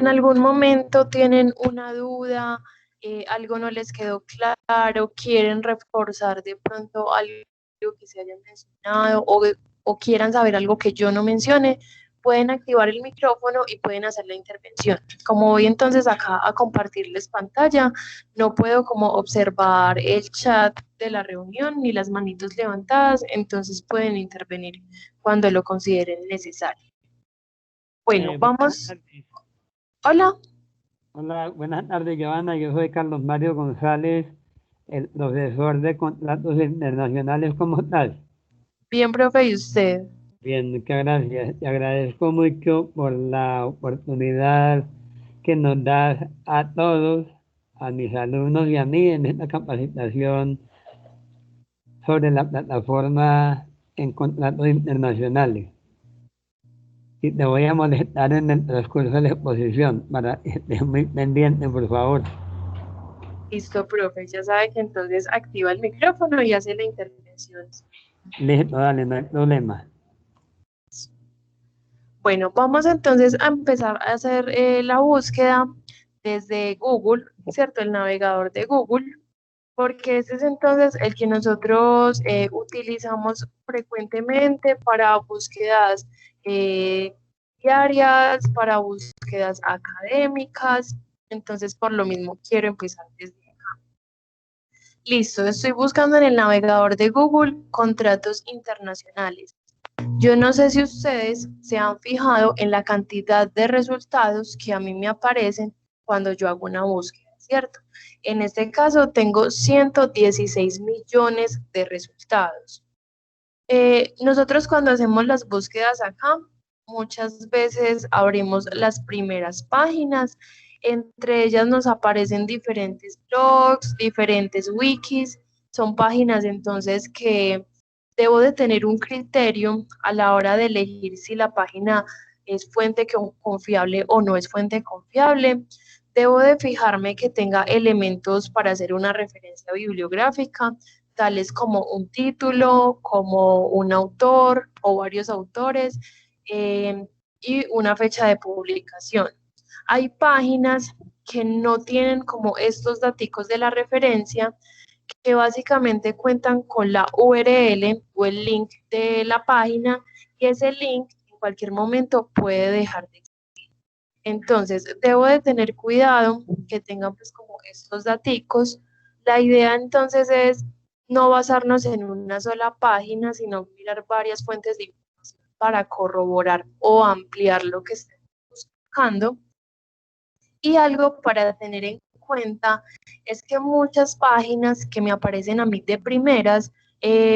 en algún momento tienen una duda, algo no les quedó claro, quieren reforzar de pronto algo que se haya mencionado o quieran saber algo que yo no mencione, pueden activar el micrófono y pueden hacer la intervención. Como voy entonces acá a compartirles pantalla, no puedo como observar el chat de la reunión ni las manitos levantadas, entonces pueden intervenir cuando lo consideren necesario. Bueno, Buenas vamos. tardes. Hola. Hola, buenas tardes, Giovanna. Yo soy Carlos Mario González, el profesor de contratos internacionales. ¿Cómo estás? Bien, profe, ¿y usted? Bien, muchas gracias. Te agradezco mucho por la oportunidad que nos das a todos, a mis alumnos y a mí en esta capacitación sobre la plataforma en contratos internacionales. Y te voy a molestar en el transcurso de la exposición para que estés muy pendiente, por favor. Listo, profe, ya sabe que entonces activa el micrófono y hace la intervención. Listo, dale, no hay problema. Bueno, vamos entonces a empezar a hacer la búsqueda desde Google, ¿cierto? El navegador de Google, porque ese es entonces el que nosotros utilizamos frecuentemente para búsquedas eh, diarias, para búsquedas académicas. Entonces, por lo mismo, quiero empezar desde Listo, estoy buscando en el navegador de Google contratos internacionales. Yo no sé si ustedes se han fijado en la cantidad de resultados que a mí me aparecen cuando yo hago una búsqueda, ¿cierto? En este caso tengo 116 millones de resultados. Nosotros cuando hacemos las búsquedas acá, muchas veces abrimos las primeras páginas, entre ellas nos aparecen diferentes blogs, diferentes wikis, son páginas entonces que debo de tener un criterio a la hora de elegir si la página es fuente confiable o no es fuente confiable. Debo de fijarme que tenga elementos para hacer una referencia bibliográfica, tales como un título, como un autor o varios autores eh, y una fecha de publicación. Hay páginas que no tienen como estos daticos de la referencia, que básicamente cuentan con la URL o el link de la página y ese link en cualquier momento puede dejar de existir. Entonces, debo de tener cuidado que tengan pues como estos daticos. La idea entonces es no basarnos en una sola página, sino mirar varias fuentes de información para corroborar o ampliar lo que estemos buscando. Y algo para tener en cuenta es que muchas páginas que me aparecen a mí de primeras,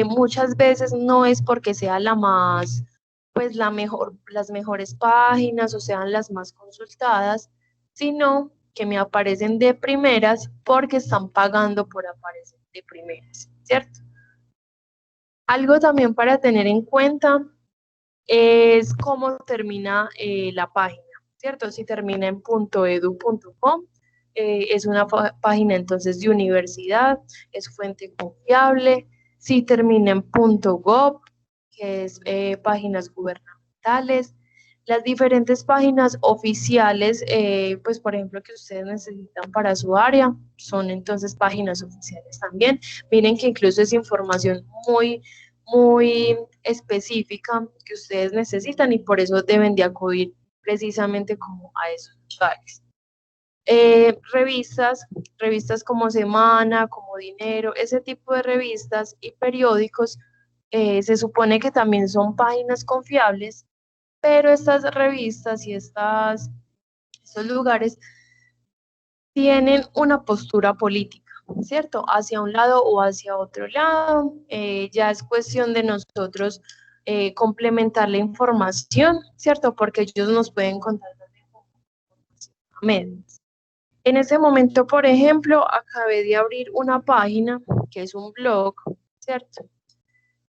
muchas veces no es porque sea la más, pues la mejor, las mejores páginas o sean las más consultadas, sino que me aparecen de primeras porque están pagando por aparecer de primeras, ¿cierto? Algo también para tener en cuenta es cómo termina la página, ¿cierto? Si termina en .edu.com, es una página entonces de universidad, es fuente confiable. Si termina en .gov, que es páginas gubernamentales. Las diferentes páginas oficiales, pues por ejemplo, que ustedes necesitan para su área, son entonces páginas oficiales también. Miren que incluso es información muy específica que ustedes necesitan y por eso deben de acudir precisamente como a esos lugares. Revistas como Semana, como Dinero, ese tipo de revistas y periódicos se supone que también son páginas confiables, pero estas revistas y estos lugares tienen una postura política, ¿cierto? Hacia un lado o hacia otro lado. Ya es cuestión de nosotros complementar la información, ¿cierto? Porque ellos nos pueden contar la información a medias. En ese momento, por ejemplo, acabé de abrir una página que es un blog, ¿cierto?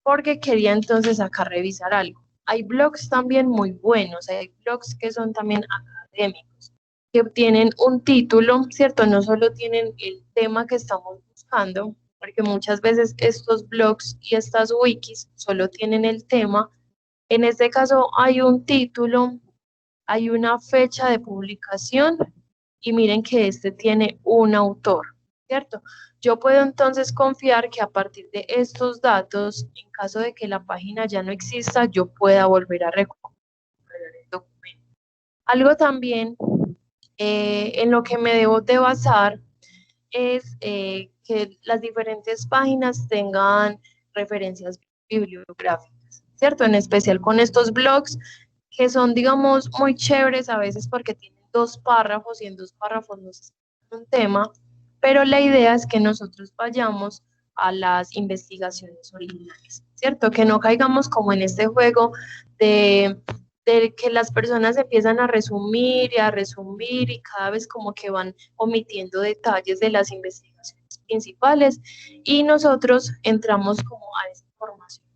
Porque quería entonces acá revisar algo. Hay blogs también muy buenos, hay blogs que son también académicos, que tienen un título, ¿cierto? No solo tienen el tema que estamos buscando, porque muchas veces estos blogs y estas wikis solo tienen el tema. En este caso hay un título hay una fecha de publicación y miren que este tiene un autor, ¿cierto? Yo puedo entonces confiar que a partir de estos datos, en caso de que la página ya no exista, yo pueda volver a recuperar el documento. Algo también en lo que me debo de basar es que las diferentes páginas tengan referencias bibliográficas, ¿cierto? En especial con estos blogs que son, digamos, muy chéveres a veces porque tienen 2 párrafos y en 2 párrafos nos explican un tema, pero la idea es que nosotros vayamos a las investigaciones originales, ¿cierto? Que no caigamos como en este juego de que las personas empiezan a resumir y cada vez como que van omitiendo detalles de las investigaciones principales y nosotros entramos como a esa información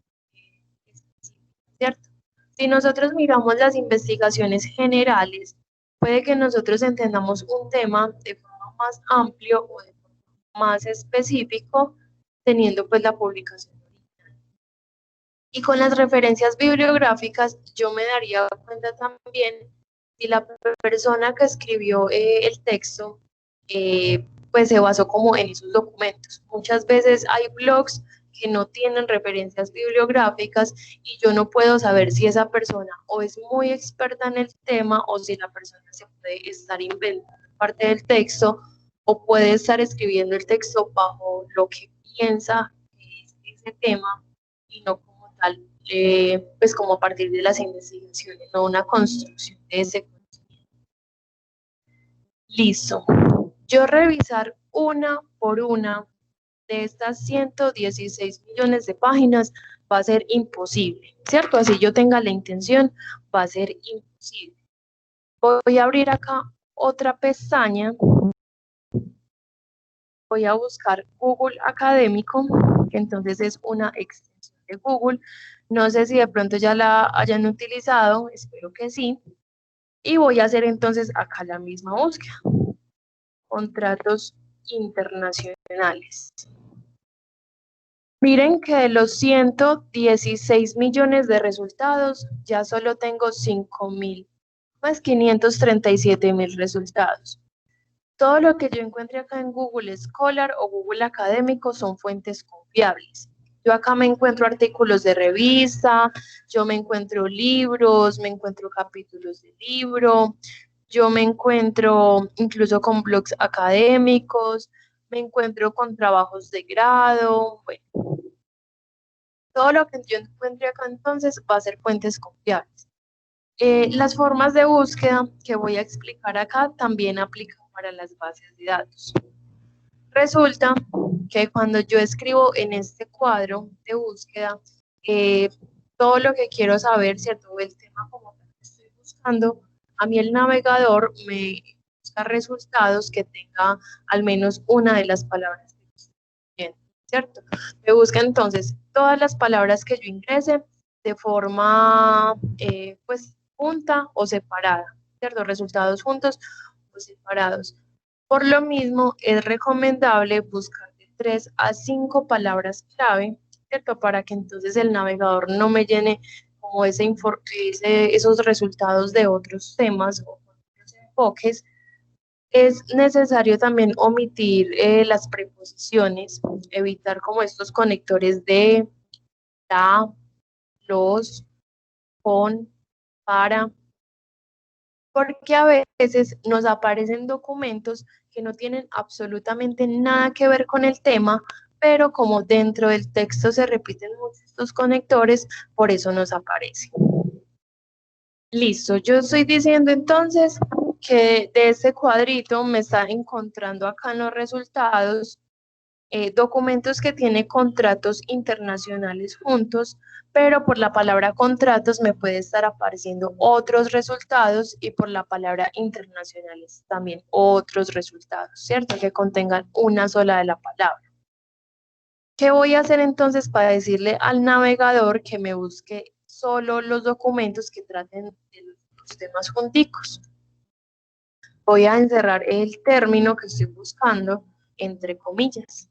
específica, ¿cierto? Si nosotros miramos las investigaciones generales, puede que nosotros entendamos un tema de forma más amplio o de forma más específico, teniendo pues la publicación original. Y con las referencias bibliográficas, yo me daría cuenta también si la persona que escribió el texto, pues se basó como en esos documentos. Muchas veces hay blogs que no tienen referencias bibliográficas y yo no puedo saber si esa persona o es muy experta en el tema o si la persona se puede estar inventando parte del texto o puede estar escribiendo el texto bajo lo que piensa que es ese tema y no como tal, pues como a partir de las investigaciones, no una construcción de ese conocimiento. Listo. Yo revisar una por una de estas 116 millones de páginas va a ser imposible, ¿cierto? Así yo tenga la intención, va a ser imposible. Voy a abrir acá otra pestaña, voy a buscar Google Académico, que entonces es una extensión de Google. No sé si de pronto ya la hayan utilizado, espero que sí. Y voy a hacer entonces acá la misma búsqueda. Contratos internacionales. Miren que de los 116 millones de resultados, ya solo tengo 5.000, pues 537.000 resultados. Todo lo que yo encuentre acá en Google Scholar o Google Académico son fuentes confiables. Yo acá me encuentro artículos de revista, yo me encuentro libros, me encuentro capítulos de libro, yo me encuentro incluso con blogs académicos, me encuentro con trabajos de grado, bueno, todo lo que yo encuentre acá entonces va a ser fuentes confiables. Las formas de búsqueda que voy a explicar acá también aplican para las bases de datos. Resulta que cuando yo escribo en este cuadro de búsqueda, todo lo que quiero saber, ¿cierto? El tema como que estoy buscando, a mí el navegador me busca resultados que tenga al menos una de las palabras que estoy viendo, ¿cierto? Me busca entonces todas las palabras que yo ingrese de forma, pues, junta o separada, ¿cierto? Resultados juntos o separados. Por lo mismo, es recomendable buscar de 3 a 5 palabras clave, ¿cierto? Para que entonces el navegador no me llene como esos resultados de otros temas o otros enfoques. Es necesario también omitir las preposiciones, evitar como estos conectores de la, los, con, para, porque a veces nos aparecen documentos que no tienen absolutamente nada que ver con el tema, pero como dentro del texto se repiten muchos estos conectores, por eso nos aparece. Listo, yo estoy diciendo entonces que de este cuadrito me está encontrando acá en los resultados documentos que tienen contratos internacionales juntos, pero por la palabra contratos me puede estar apareciendo otros resultados y por la palabra internacionales también otros resultados, ¿cierto? Que contengan una sola de la palabra. ¿Qué voy a hacer entonces para decirle al navegador que me busque solo los documentos que traten de los temas junticos? Voy a encerrar el término que estoy buscando entre comillas.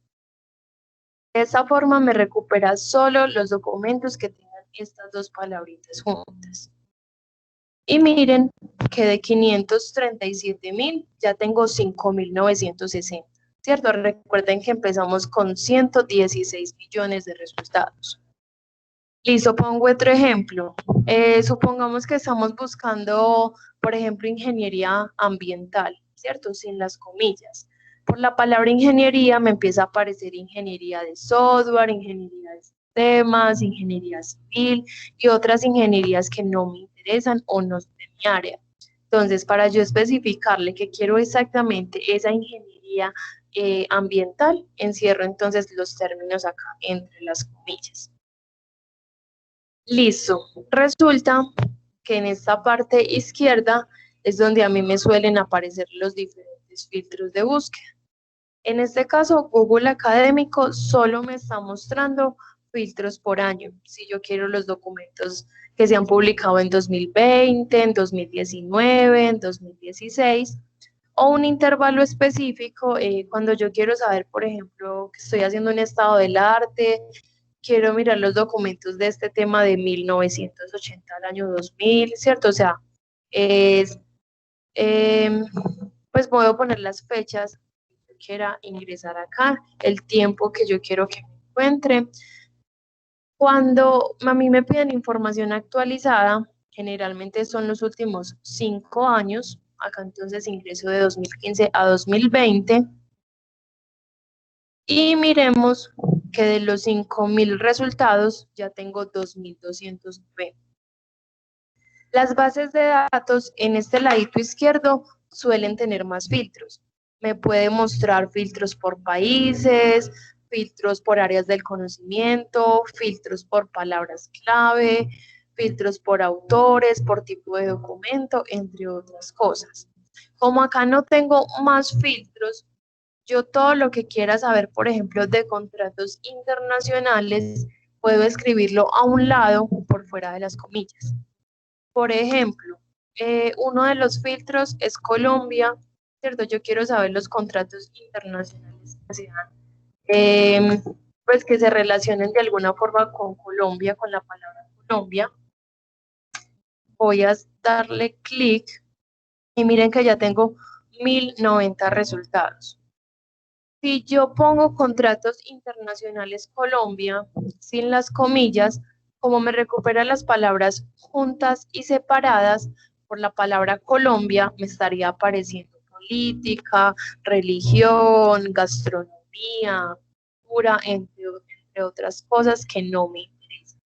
De esa forma me recupera solo los documentos que tengan estas dos palabritas juntas. Y miren que de 537.000 ya tengo 5.960, ¿cierto? Recuerden que empezamos con 116 millones de resultados. Listo, pongo otro ejemplo. Supongamos que estamos buscando, por ejemplo, ingeniería ambiental, ¿cierto? Sin las comillas. Por la palabra ingeniería me empieza a aparecer ingeniería de software, ingeniería de sistemas, ingeniería civil y otras ingenierías que no me interesan o no son de mi área. Entonces, para yo especificarle que quiero exactamente esa ingeniería ambiental, encierro entonces los términos acá entre las comillas. Listo. Resulta que en esta parte izquierda es donde a mí me suelen aparecer los diferentes filtros de búsqueda. En este caso, Google Académico solo me está mostrando filtros por año. Si yo quiero los documentos que se han publicado en 2020, en 2019, en 2016, o un intervalo específico, cuando yo quiero saber, por ejemplo, que estoy haciendo un estado del arte, quiero mirar los documentos de este tema de 1980 al año 2000, ¿cierto? O sea, es, eh, pues puedo poner las fechas que yo quiera ingresar acá, el tiempo que yo quiero que me encuentre. Cuando a mí me piden información actualizada, generalmente son los últimos 5 años, acá entonces ingreso de 2015 a 2020, y miremos que de los 5.000 resultados ya tengo 2.209. Las bases de datos en este ladito izquierdo suelen tener más filtros. Me puede mostrar filtros por países, filtros por áreas del conocimiento, filtros por palabras clave, filtros por autores, por tipo de documento, entre otras cosas. Como acá no tengo más filtros, yo todo lo que quiera saber, por ejemplo, de contratos internacionales, puedo escribirlo a un lado por fuera de las comillas. Por ejemplo, uno de los filtros es Colombia, ¿cierto? Yo quiero saber los contratos internacionales que sean, pues que se relacionen de alguna forma con Colombia, con la palabra Colombia. Voy a darle clic y miren que ya tengo 1.090 resultados. Si yo pongo contratos internacionales Colombia, sin las comillas, como me recupera las palabras juntas y separadas por la palabra Colombia, me estaría apareciendo política, religión, gastronomía, cultura, entre otras cosas que no me interesan.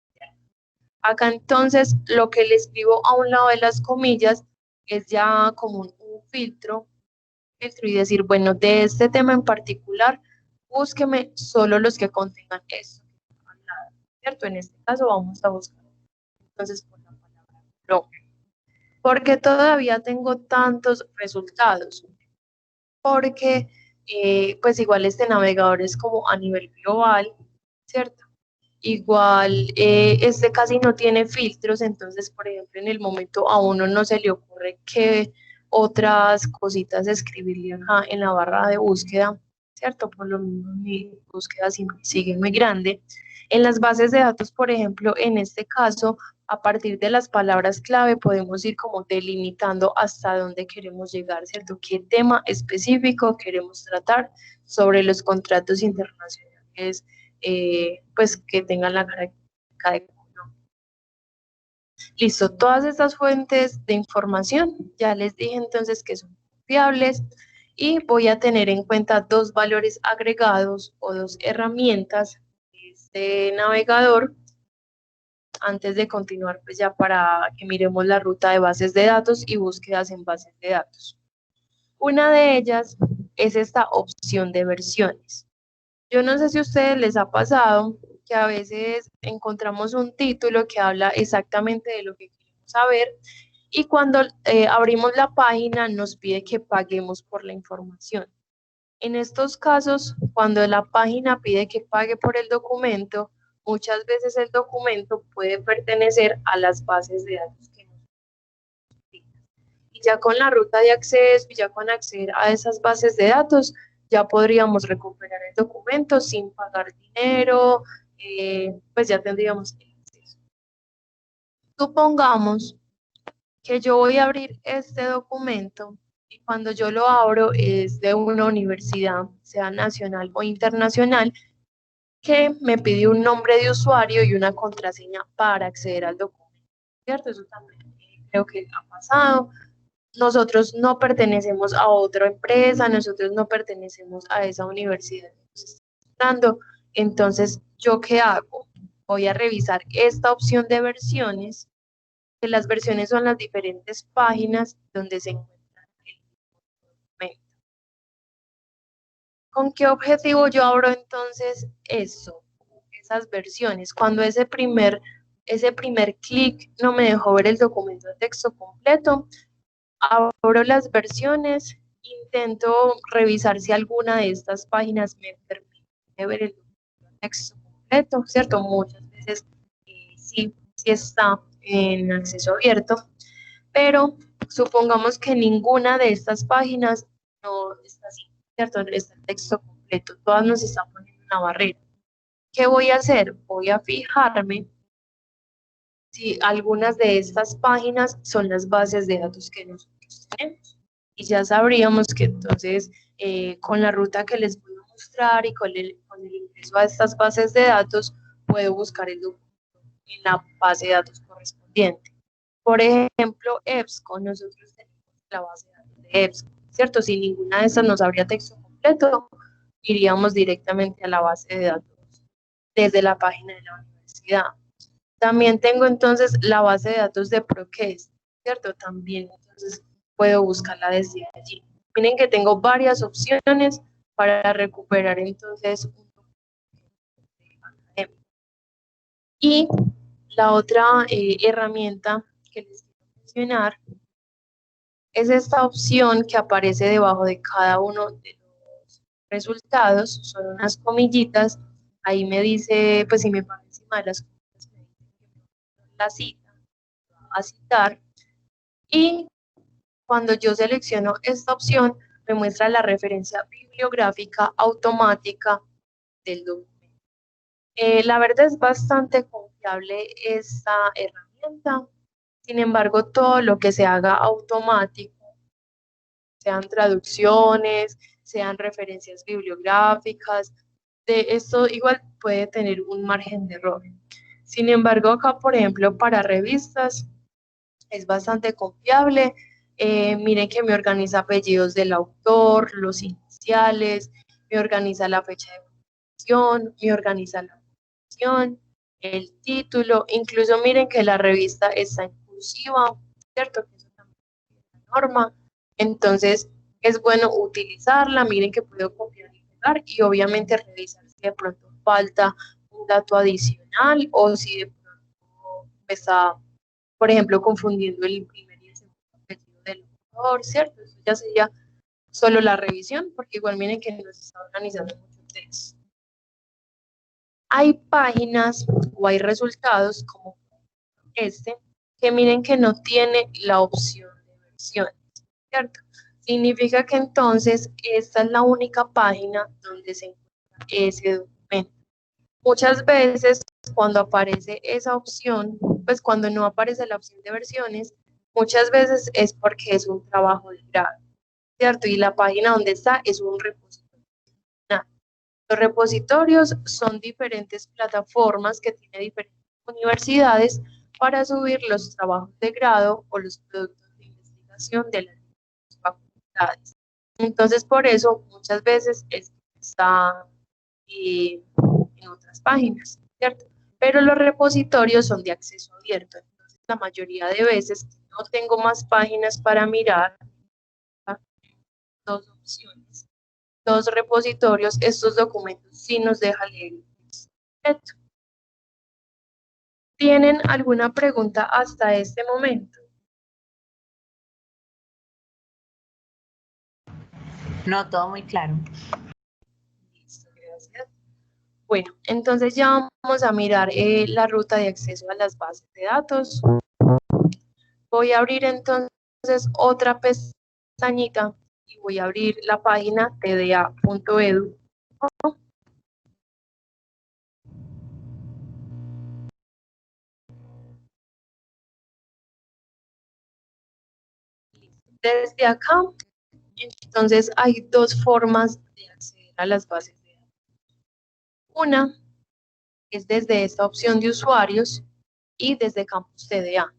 Acá entonces lo que le escribo a un lado de las comillas es ya como un filtro y decir, bueno, de este tema en particular, búsqueme solo los que contengan esto, ¿cierto? En este caso vamos a buscar entonces por la palabra no. ¿Por qué todavía tengo tantos resultados? Porque pues igual este navegador es como a nivel global, ¿cierto? Igual este casi no tiene filtros, entonces por ejemplo en el momento a uno no se le ocurre que otras cositas escribirle acá en la barra de búsqueda, ¿cierto? Por lo mismo mi búsqueda sigue muy grande. En las bases de datos, por ejemplo, en este caso, a partir de las palabras clave podemos ir como delimitando hasta dónde queremos llegar, ¿cierto? ¿Qué tema específico queremos tratar sobre los contratos internacionales? Pues que tengan la característica de uno. Listo, todas estas fuentes de información, ya les dije entonces que son confiables y voy a tener en cuenta dos valores agregados o dos herramientas de este navegador antes de continuar pues ya para que miremos la ruta de bases de datos y búsquedas en bases de datos. Una de ellas es esta opción de versiones. Yo no sé si a ustedes les ha pasado que a veces encontramos un título que habla exactamente de lo que queremos saber y cuando abrimos la página nos pide que paguemos por la información. En estos casos, cuando la página pide que pague por el documento, muchas veces el documento puede pertenecer a las bases de datos que nos piden. Y ya con la ruta de acceso y ya con acceder a esas bases de datos, ya podríamos recuperar el documento sin pagar dinero, pues ya tendríamos el acceso. Supongamos que yo voy a abrir este documento y cuando yo lo abro es de una universidad, sea nacional o internacional, que me pide un nombre de usuario y una contraseña para acceder al documento, ¿cierto? Eso también creo que ha pasado. Nosotros no pertenecemos a otra empresa, nosotros no pertenecemos a esa universidad que nos está dando. Entonces, ¿yo qué hago? Voy a revisar esta opción de versiones, que las versiones son las diferentes páginas donde se encuentra el documento. ¿Con qué objetivo yo abro entonces eso, esas versiones? Cuando ese primer clic no me dejó ver el documento de texto completo, abro las versiones, intento revisar si alguna de estas páginas me permite ver el texto completo, ¿cierto? Muchas veces sí está en acceso abierto, pero supongamos que ninguna de estas páginas no está así, ¿cierto? Está el texto completo, todas nos están poniendo una barrera. ¿Qué voy a hacer? Voy a fijarme si algunas de estas páginas son las bases de datos que nosotros tenemos. Y ya sabríamos que entonces con la ruta que les voy a mostrar y con el ingreso a estas bases de datos, puedo buscar el documento en la base de datos correspondiente. Por ejemplo, EBSCO, nosotros tenemos la base de datos de EBSCO, ¿cierto? Si ninguna de estas nos abría texto completo, iríamos directamente a la base de datos desde la página de la universidad. También tengo entonces la base de datos de ProQuest, ¿cierto? También entonces puedo buscarla desde allí. Miren que tengo varias opciones para recuperar entonces un documento académico. Y la otra herramienta que les quiero mencionar es esta opción que aparece debajo de cada uno de los resultados, son unas comillitas, ahí me dice, pues si me pasa encima de las comillas, me dice que la cita, a citar, y cuando yo selecciono esta opción, me muestra la referencia bibliográfica automática del documento. La verdad es bastante confiable esta herramienta, sin embargo, todo lo que se haga automático, sean traducciones, sean referencias bibliográficas, de esto igual puede tener un margen de error. Sin embargo, acá, por ejemplo, para revistas, es bastante confiable. Miren que me organiza apellidos del autor, los iniciales, me organiza la fecha de publicación, me organiza la publicación, el título, incluso miren que la revista está en cursiva, ¿cierto? Que eso también es una norma. Entonces, es bueno utilizarla, miren que puedo copiar y pegar y obviamente revisar si de pronto falta un dato adicional o si de pronto me está, por ejemplo, confundiendo el primer y el segundo apellido del autor, ¿cierto? Eso ya sería solo la revisión, porque igual miren que nos está organizando mucho texto. Hay páginas o hay resultados como este, que miren que no tiene la opción de versiones, ¿cierto? Significa que entonces esta es la única página donde se encuentra ese documento. Muchas veces cuando aparece esa opción, pues cuando no aparece la opción de versiones, muchas veces es porque es un trabajo de grado, ¿cierto? Y la página donde está es un repositorio. Los repositorios son diferentes plataformas que tienen diferentes universidades para subir los trabajos de grado o los productos de investigación de las facultades. Entonces, por eso muchas veces está en otras páginas, ¿cierto? Pero los repositorios son de acceso abierto, entonces la mayoría de veces no tengo más páginas para mirar, dos opciones, dos repositorios, estos documentos sí nos dejan leer el texto. ¿Tienen alguna pregunta hasta este momento? No, todo muy claro. Listo, gracias. Bueno, entonces ya vamos a mirar la ruta de acceso a las bases de datos. Voy a abrir entonces otra pestañita y voy a abrir la página tda.edu. Desde acá, entonces hay dos formas de acceder a las bases de datos. Una es desde esta opción de usuarios y desde Campus TDA.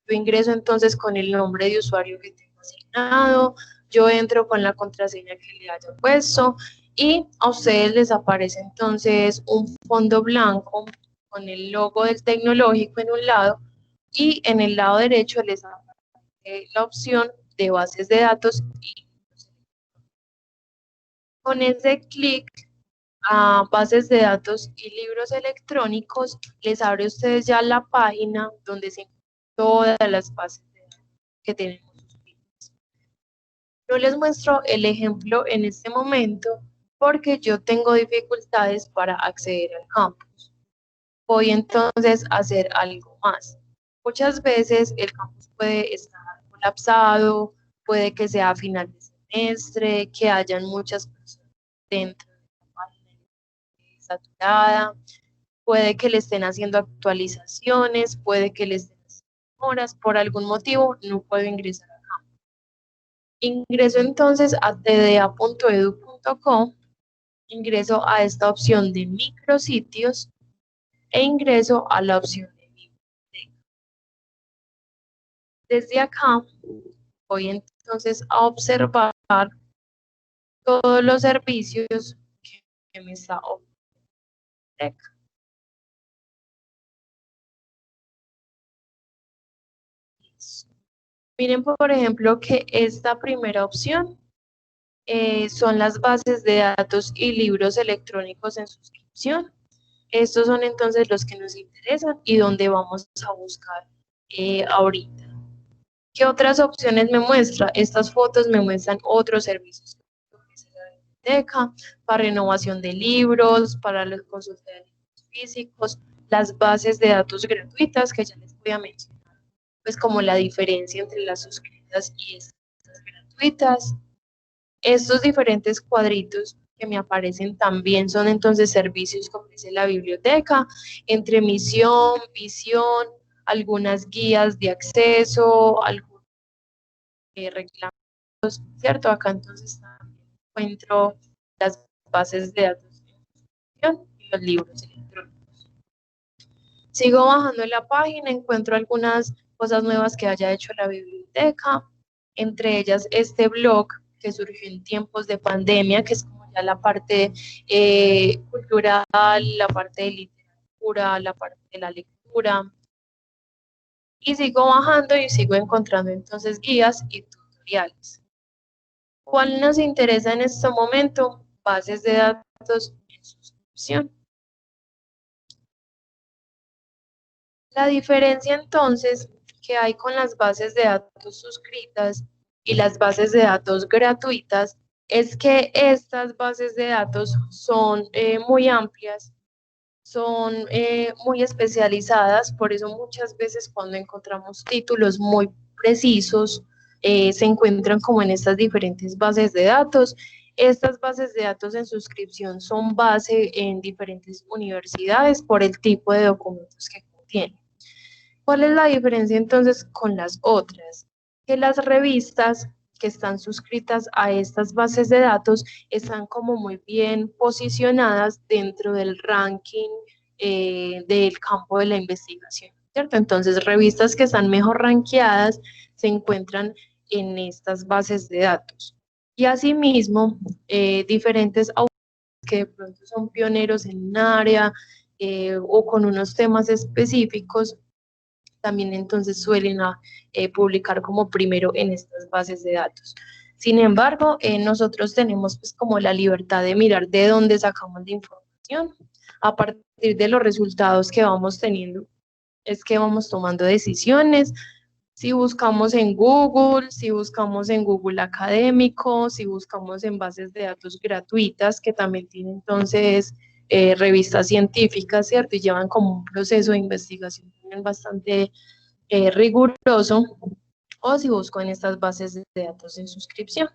Yo ingreso entonces con el nombre de usuario que tengo asignado, yo entro con la contraseña que le haya puesto y a ustedes les aparece entonces un fondo blanco con el logo del tecnológico en un lado y en el lado derecho les aparece la opción de bases de datos y con ese clic a bases de datos y libros electrónicos, les abre a ustedes ya la página donde se encuentran todas las bases de datos que tenemos suscritas. Yo les muestro el ejemplo en este momento porque yo tengo dificultades para acceder al campus. Voy entonces a hacer algo más. Muchas veces el campus puede estar colapsado, puede que sea a final de semestre, que hayan muchas personas dentro de la página saturada, puede que le estén haciendo actualizaciones, puede que le estén haciendo horas, por algún motivo no puedo ingresar acá. Ingreso entonces a tda.edu.co, ingreso a esta opción de micrositios e ingreso a la opción de biblioteca. Desde acá voy entonces a observar todos los servicios que me está ofreciendo la biblioteca. Miren, por ejemplo, que esta primera opción son las bases de datos y libros electrónicos en suscripción. Estos son entonces los que nos interesan y donde vamos a buscar ahorita. ¿Qué otras opciones me muestra? Estas fotos me muestran otros servicios que ofrece la biblioteca, para renovación de libros, para la consulta de libros físicos, las bases de datos gratuitas que ya les voy a mencionar, pues como la diferencia entre las suscritas y estas gratuitas. Estos diferentes cuadritos que me aparecen también son entonces servicios que ofrece la biblioteca, entre misión, visión, algunas guías de acceso, algunos reglamentos, ¿cierto? Acá entonces también encuentro las bases de datos y los libros electrónicos. Sigo bajando en la página, encuentro algunas cosas nuevas que haya hecho la biblioteca, entre ellas este blog que surgió en tiempos de pandemia, que es como ya la parte cultural, la parte de literatura, la parte de la lectura. Y sigo bajando y sigo encontrando entonces guías y tutoriales. ¿Cuál nos interesa en este momento? Bases de datos en suscripción. La diferencia entonces que hay con las bases de datos suscritas y las bases de datos gratuitas es que estas bases de datos son muy amplias, son muy especializadas, por eso muchas veces cuando encontramos títulos muy precisos, se encuentran como en estas diferentes bases de datos. Estas bases de datos en suscripción son base en diferentes universidades por el tipo de documentos que contienen. ¿Cuál es la diferencia entonces con las otras? Que las revistas que están suscritas a estas bases de datos están como muy bien posicionadas dentro del ranking del campo de la investigación, ¿cierto? Entonces, revistas que están mejor rankeadas se encuentran en estas bases de datos. Y asimismo, diferentes autores que de pronto son pioneros en un área o con unos temas específicos, también entonces suelen publicar como primero en estas bases de datos. Sin embargo, nosotros tenemos pues como la libertad de mirar de dónde sacamos la información. A partir de los resultados que vamos teniendo, es que vamos tomando decisiones. Si buscamos en Google, si buscamos en Google Académico, si buscamos en bases de datos gratuitas, que también tienen entonces revistas científicas, ¿cierto? Y llevan como un proceso de investigación bastante riguroso, o si busco en estas bases de datos en suscripción.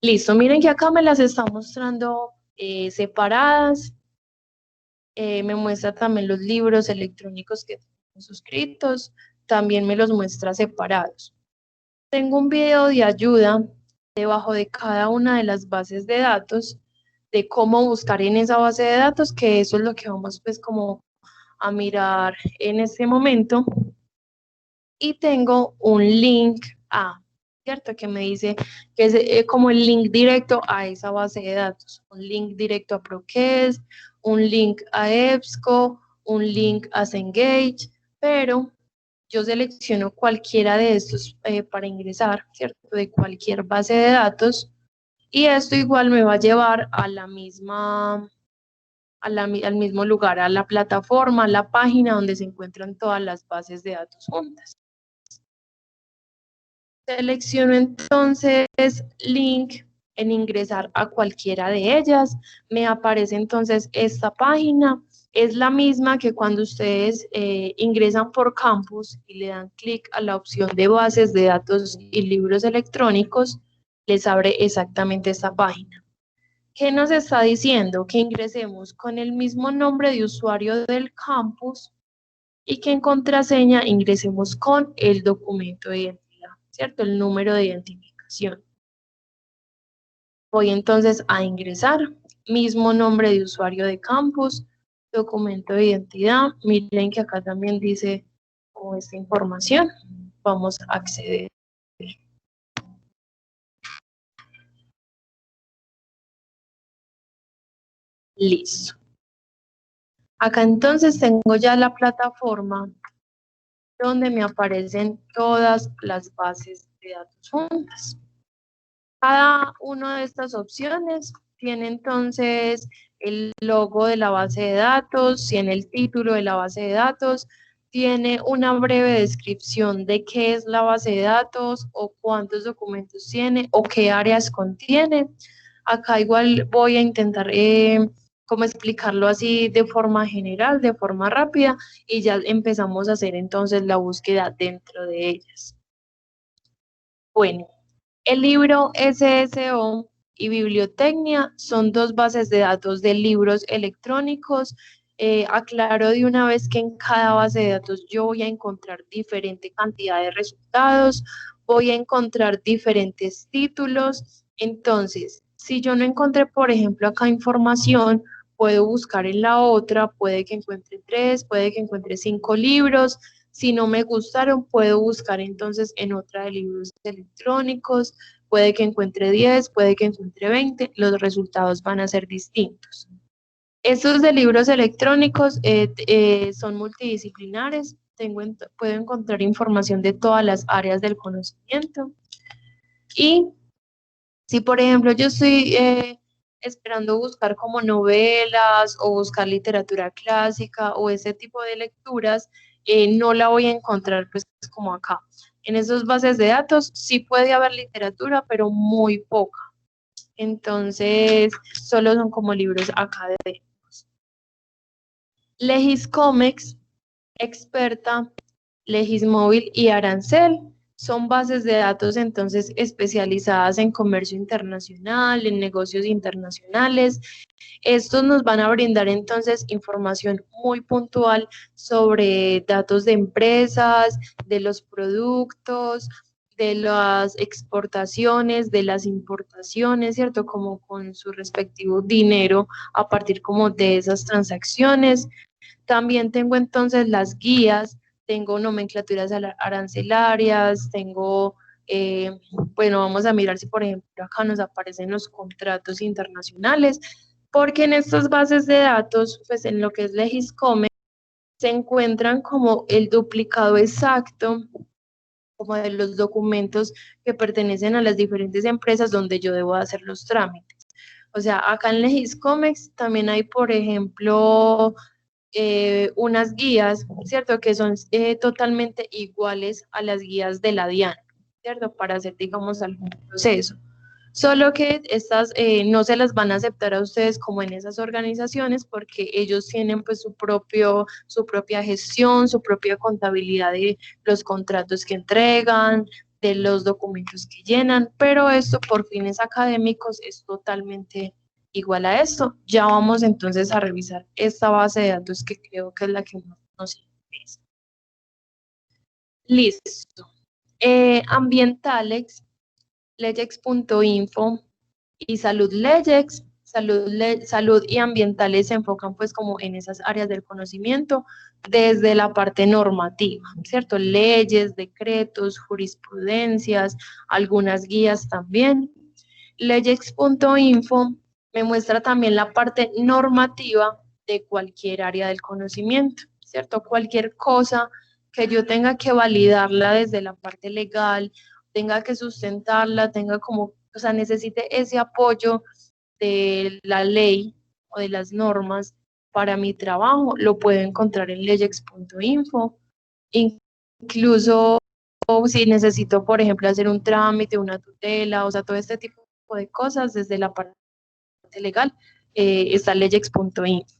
Listo, miren que acá me las está mostrando separadas. Me muestra también los libros electrónicos que tengo suscritos, también me los muestra separados. Tengo un video de ayuda debajo de cada una de las bases de datos, de cómo buscar en esa base de datos, que eso es lo que vamos pues como a mirar en este momento. Y tengo un link a, ¿cierto? Que me dice que es como el link directo a esa base de datos, un link directo a Process, un link a EBSCO, un link a Cengage, pero yo selecciono cualquiera de estos para ingresar, ¿cierto? De cualquier base de datos, y esto igual me va a llevar a la misma, al mismo lugar, a la plataforma, a la página donde se encuentran todas las bases de datos juntas. Selecciono entonces link en ingresar a cualquiera de ellas. Me aparece entonces esta página. Es la misma que cuando ustedes ingresan por campus y le dan clic a la opción de bases de datos y libros electrónicos, les abre exactamente esta página. ¿Qué nos está diciendo? Que ingresemos con el mismo nombre de usuario del campus y que en contraseña ingresemos con el documento de identidad, ¿cierto? El número de identificación. Voy entonces a ingresar, mismo nombre de usuario de campus, documento de identidad. Miren que acá también dice como esta información. Vamos a acceder. Listo. Acá entonces tengo ya la plataforma donde me aparecen todas las bases de datos juntas. Cada una de estas opciones tiene entonces el logo de la base de datos, tiene el título de la base de datos, tiene una breve descripción de qué es la base de datos o cuántos documentos tiene o qué áreas contiene. Acá igual voy a intentar como explicarlo así de forma general, de forma rápida, y ya empezamos a hacer entonces la búsqueda dentro de ellas. Bueno. El libro SSO y Bibliotecnia son dos bases de datos de libros electrónicos. Aclaro de una vez que en cada base de datos yo voy a encontrar diferente cantidad de resultados, voy a encontrar diferentes títulos. Entonces, si yo no encontré, por ejemplo, acá información, puedo buscar en la otra, puede que encuentre 3, puede que encuentre 5 libros. Si no me gustaron, puedo buscar entonces en otra de libros electrónicos, puede que encuentre 10, puede que encuentre 20, los resultados van a ser distintos. Estos de libros electrónicos son multidisciplinares, puedo encontrar información de todas las áreas del conocimiento. Y si, por ejemplo, yo estoy esperando buscar como novelas o buscar literatura clásica o ese tipo de lecturas, no la voy a encontrar pues como acá. En esas bases de datos sí puede haber literatura, pero muy poca. Entonces, solo son como libros académicos. Legiscomex, Experta, Legismóvil y Arancel son bases de datos entonces especializadas en comercio internacional, en negocios internacionales. Estos nos van a brindar entonces información muy puntual sobre datos de empresas, de los productos, de las exportaciones, de las importaciones, ¿cierto? Como con su respectivo dinero a partir como de esas transacciones. También tengo entonces las guías, tengo nomenclaturas arancelarias, tengo, bueno, vamos a mirar si por ejemplo acá nos aparecen los contratos internacionales, porque en estas bases de datos, pues en lo que es Legiscome, se encuentran como el duplicado exacto, como de los documentos que pertenecen a las diferentes empresas donde yo debo hacer los trámites. O sea, acá en Legiscomex también hay, por ejemplo, unas guías, ¿cierto? Que son totalmente iguales a las guías de la DIAN, ¿cierto? Para hacer, digamos, algún proceso. Solo que estas no se las van a aceptar a ustedes como en esas organizaciones porque ellos tienen pues su propia gestión, su propia contabilidad de los contratos que entregan, de los documentos que llenan, pero esto por fines académicos es totalmente igual a esto. Ya vamos entonces a revisar esta base de datos que creo que es la que más nos interesa. Listo. Ambientalex, legex.info y Salud Legex. Salud y ambientales se enfocan pues como en esas áreas del conocimiento desde la parte normativa, ¿cierto? Leyes, decretos, jurisprudencias, algunas guías también. Legex.info me muestra también la parte normativa de cualquier área del conocimiento, ¿cierto? Cualquier cosa que yo tenga que validarla desde la parte legal, tenga que sustentarla, tenga como, o sea, necesite ese apoyo de la ley o de las normas para mi trabajo, lo puedo encontrar en legex.info. Incluso si necesito, por ejemplo, hacer un trámite, una tutela, o sea, todo este tipo de cosas desde la parte legal, está legex.info.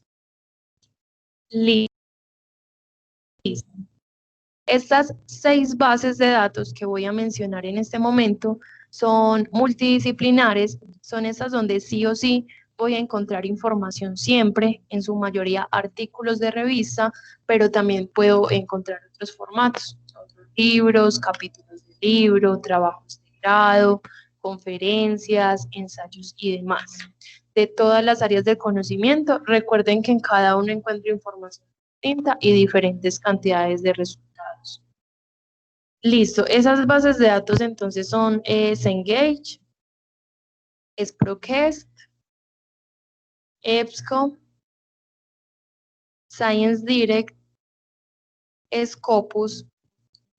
Listo. Estas 6 bases de datos que voy a mencionar en este momento son multidisciplinares, son esas donde sí o sí voy a encontrar información siempre, en su mayoría artículos de revista, pero también puedo encontrar otros formatos, otros libros, capítulos de libro, trabajos de grado, conferencias, ensayos y demás. De todas las áreas del conocimiento, recuerden que en cada uno encuentro información distinta y diferentes cantidades de resultados. Listo, esas bases de datos entonces son Cengage, Sprocast, EBSCO, Science Direct, Scopus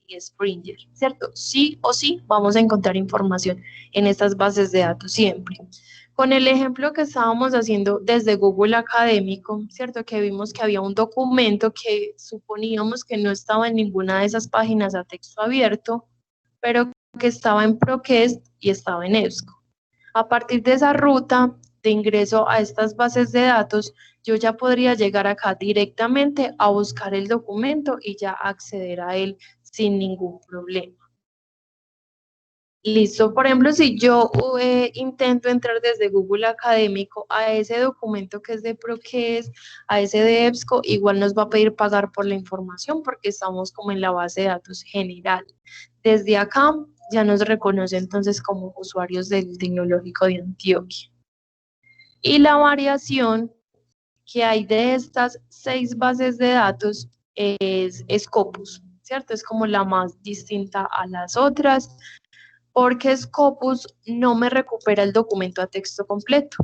y Springer, ¿cierto? Sí o sí vamos a encontrar información en estas bases de datos siempre. Con el ejemplo que estábamos haciendo desde Google Académico, ¿cierto? Que vimos que había un documento que suponíamos que no estaba en ninguna de esas páginas a texto abierto, pero que estaba en Procast y estaba en EBSCO. A partir de esa ruta de ingreso a estas bases de datos, yo ya podría llegar acá directamente a buscar el documento y ya acceder a él sin ningún problema. Listo, por ejemplo, si yo intento entrar desde Google Académico a ese documento que es de Procast, a ese de EBSCO, igual nos va a pedir pagar por la información porque estamos como en la base de datos general. Desde acá ya nos reconoce entonces como usuarios del Tecnológico de Antioquia. Y la variación que hay de estas 6 bases de datos es Scopus, ¿cierto? Es como la más distinta a las otras, porque Scopus no me recupera el documento a texto completo.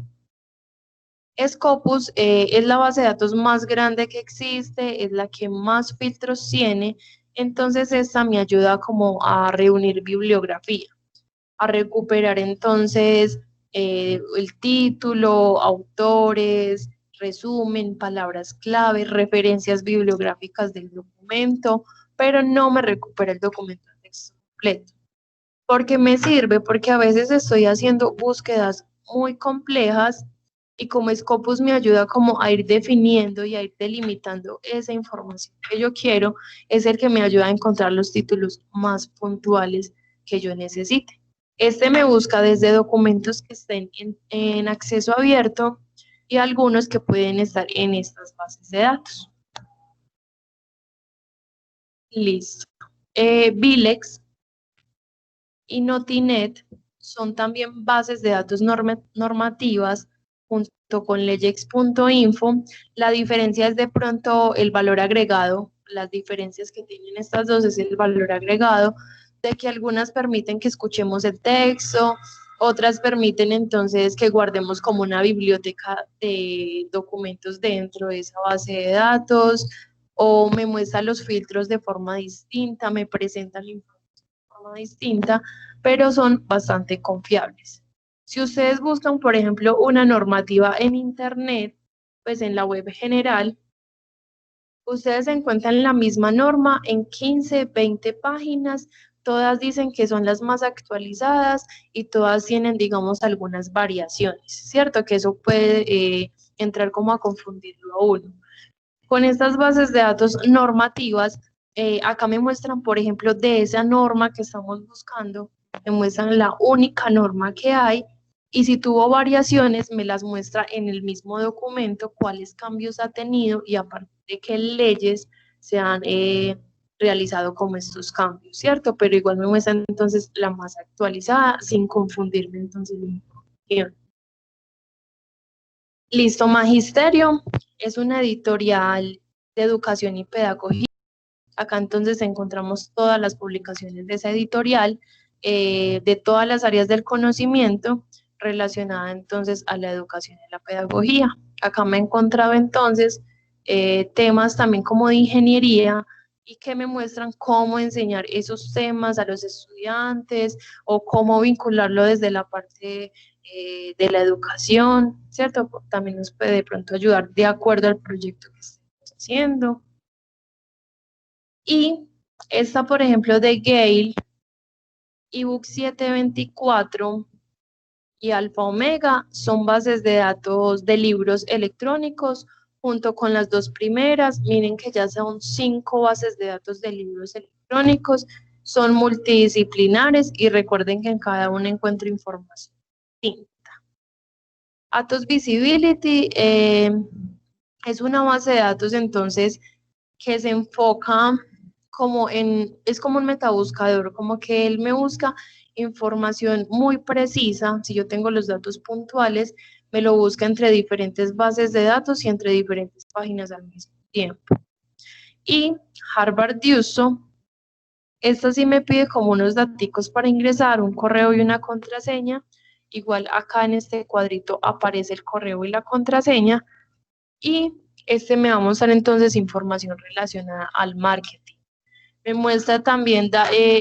Scopus es la base de datos más grande que existe, es la que más filtros tiene, entonces esta me ayuda como a reunir bibliografía, a recuperar entonces el título, autores, resumen, palabras clave, referencias bibliográficas del documento, pero no me recupera el documento a texto completo. ¿Por qué me sirve? Porque a veces estoy haciendo búsquedas muy complejas y como Scopus me ayuda como a ir definiendo y a ir delimitando esa información que yo quiero, es el que me ayuda a encontrar los títulos más puntuales que yo necesite. Este me busca desde documentos que estén en acceso abierto y algunos que pueden estar en estas bases de datos. Listo. Vilex y Notinet son también bases de datos normativas junto con legex.info. La diferencia es de pronto el valor agregado. Las diferencias que tienen estas dos es el valor agregado, de que algunas permiten que escuchemos el texto, otras permiten entonces que guardemos como una biblioteca de documentos dentro de esa base de datos, o me muestra los filtros de forma distinta, me presentan la información de forma distinta, pero son bastante confiables. Si ustedes buscan, por ejemplo, una normativa en Internet, pues en la web general, ustedes encuentran la misma norma en 15, 20 páginas, todas dicen que son las más actualizadas y todas tienen, digamos, algunas variaciones, ¿cierto? Que eso puede entrar como a confundirlo a uno. Con estas bases de datos normativas, acá me muestran, por ejemplo, de esa norma que estamos buscando, me muestran la única norma que hay y si tuvo variaciones me las muestra en el mismo documento cuáles cambios ha tenido y aparte de qué leyes se han realizado como estos cambios, ¿cierto? Pero igual me muestra entonces la más actualizada sin confundirme entonces la información. Listo, Magisterio es una editorial de educación y pedagogía. Acá entonces encontramos todas las publicaciones de esa editorial, de todas las áreas del conocimiento relacionada entonces a la educación y la pedagogía. Acá me he encontrado entonces temas también como de ingeniería y que me muestran cómo enseñar esos temas a los estudiantes o cómo vincularlo desde la parte de la educación, ¿cierto? También nos puede de pronto ayudar de acuerdo al proyecto que estemos haciendo. Y esta, por ejemplo, de Gale, ebook 724 y Alfa Omega son bases de datos de libros electrónicos junto con las dos primeras. Miren que ya son 5 bases de datos de libros electrónicos, son multidisciplinares y recuerden que en cada una encuentro información distinta. Atos Visibility es una base de datos entonces que se enfoca es como un metabuscador, como que él me busca información muy precisa. Si yo tengo los datos puntuales, me lo busca entre diferentes bases de datos y entre diferentes páginas al mismo tiempo. Y Harvard Uso, esta sí me pide como unos daticos para ingresar, un correo y una contraseña. Igual acá en este cuadrito aparece el correo y la contraseña. Y este me va a mostrar entonces información relacionada al marketing. Me muestra también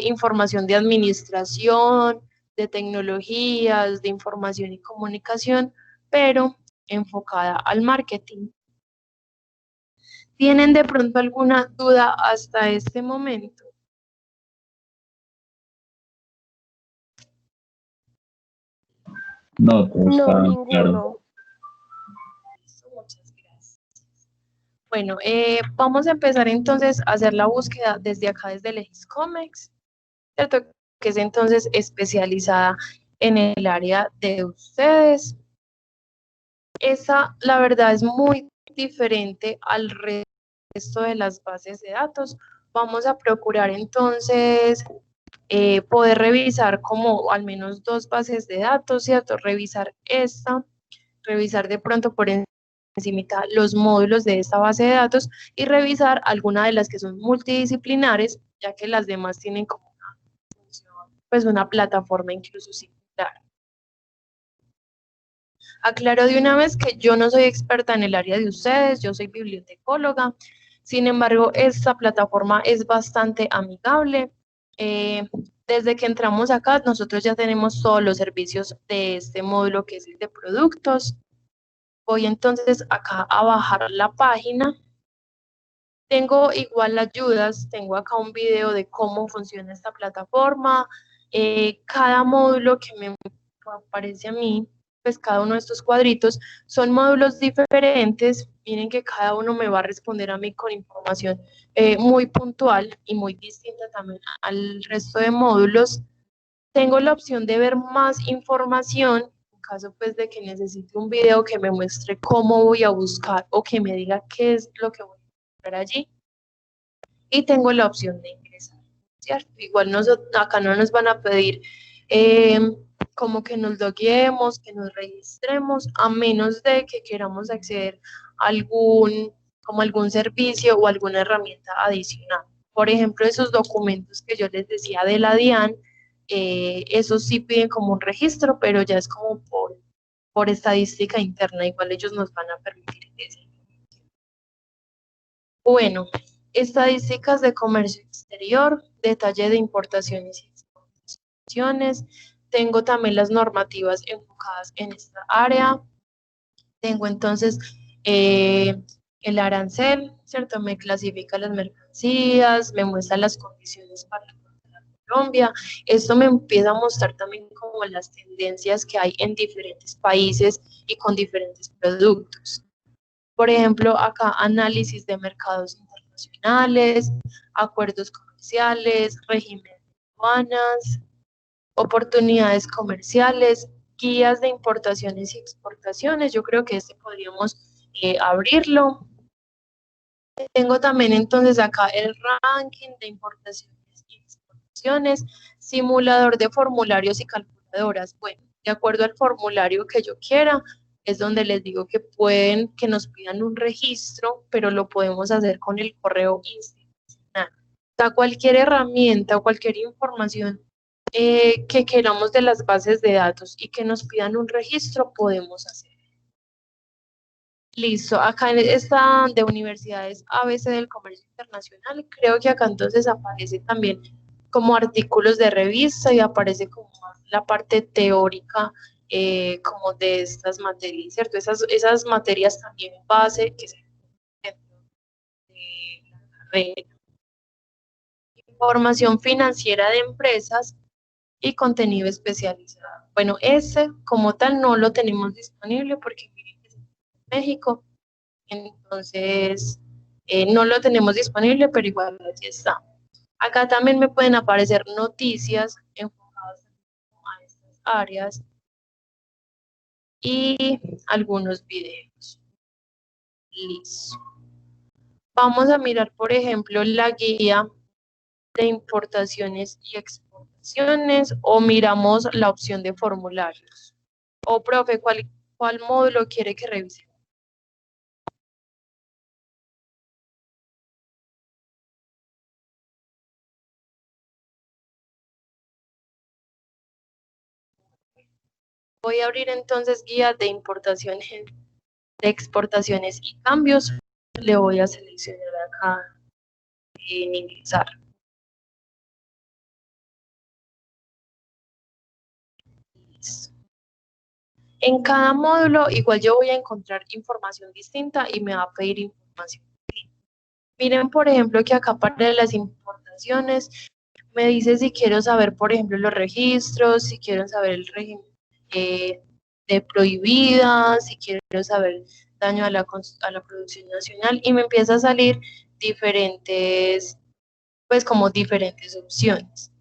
información de administración, de tecnologías, de información y comunicación, pero enfocada al marketing. ¿Tienen de pronto alguna duda hasta este momento? No, todo está No, claro. ninguno. Muchas gracias. Bueno, vamos a empezar entonces a hacer la búsqueda desde acá, desde Legiscomex, ¿cierto? Que es entonces especializada en el área de ustedes. Esa, la verdad, es muy diferente al resto de las bases de datos. Vamos a procurar entonces poder revisar como al menos 2 bases de datos, ¿cierto? Revisar esta, revisar de pronto por encimita los módulos de esta base de datos y revisar alguna de las que son multidisciplinares, ya que las demás tienen como una función, pues una plataforma incluso similar. Aclaro de una vez que yo no soy experta en el área de ustedes, yo soy bibliotecóloga. Sin embargo, esta plataforma es bastante amigable. Desde que entramos acá, nosotros ya tenemos todos los servicios de este módulo que es el de productos. Voy entonces acá a bajar la página. Tengo igual ayudas, tengo acá un video de cómo funciona esta plataforma. Cada módulo que me aparece a mí, pues cada uno de estos cuadritos son módulos diferentes. Miren que cada uno me va a responder a mí con información muy puntual y muy distinta también al resto de módulos. Tengo la opción de ver más información en caso pues de que necesite un video que me muestre cómo voy a buscar o que me diga qué es lo que voy a buscar allí. Y tengo la opción de ingresar, ¿cierto? Igual acá no nos van a pedir como que nos logueemos, que nos registremos, a menos de que queramos acceder a algún servicio o alguna herramienta adicional. Por ejemplo, esos documentos que yo les decía de la DIAN, esos sí piden como un registro, pero ya es como por estadística interna, igual ellos nos van a permitir eso. Bueno, estadísticas de comercio exterior, detalle de importaciones y exportaciones. Tengo también las normativas enfocadas en esta área. Tengo entonces el arancel, ¿cierto? Me clasifica las mercancías, me muestra las condiciones para Colombia. Esto me empieza a mostrar también como las tendencias que hay en diferentes países y con diferentes productos. Por ejemplo, acá análisis de mercados internacionales, acuerdos comerciales, régimen de aduanas, oportunidades comerciales, guías de importaciones y exportaciones. Yo creo que este podríamos abrirlo. Tengo también entonces acá el ranking de importaciones y exportaciones, simulador de formularios y calculadoras. Bueno, de acuerdo al formulario que yo quiera, es donde les digo que pueden, que nos pidan un registro, pero lo podemos hacer con el correo institucional. O sea, cualquier herramienta o cualquier información que queramos de las bases de datos y que nos pidan un registro, podemos hacer. Listo, acá en esta de Universidades ABC del Comercio Internacional, creo que acá entonces aparece también como artículos de revista y aparece como la parte teórica como de estas materias, ¿cierto? Esas materias también base que se dentro de la carrera. Información financiera de empresas y contenido especializado. Bueno, ese como tal no lo tenemos disponible porque miren que es en México. Entonces, no lo tenemos disponible, pero igual así está. Acá también me pueden aparecer noticias enfocadas a estas áreas y algunos videos. Listo. Vamos a mirar, por ejemplo, la guía de importaciones y exportaciones o miramos la opción de formularios. O, profe, ¿cuál módulo quiere que revise? Voy a abrir entonces guía de importaciones, de exportaciones y cambios. Le voy a seleccionar acá en ingresar. Listo. En cada módulo igual yo voy a encontrar información distinta y me va a pedir información. Miren, por ejemplo, que acá para las importaciones me dice si quiero saber, por ejemplo, los registros, si quiero saber el régimen de prohibida, si quiero saber daño a la producción nacional y me empieza a salir diferentes, pues como diferentes opciones.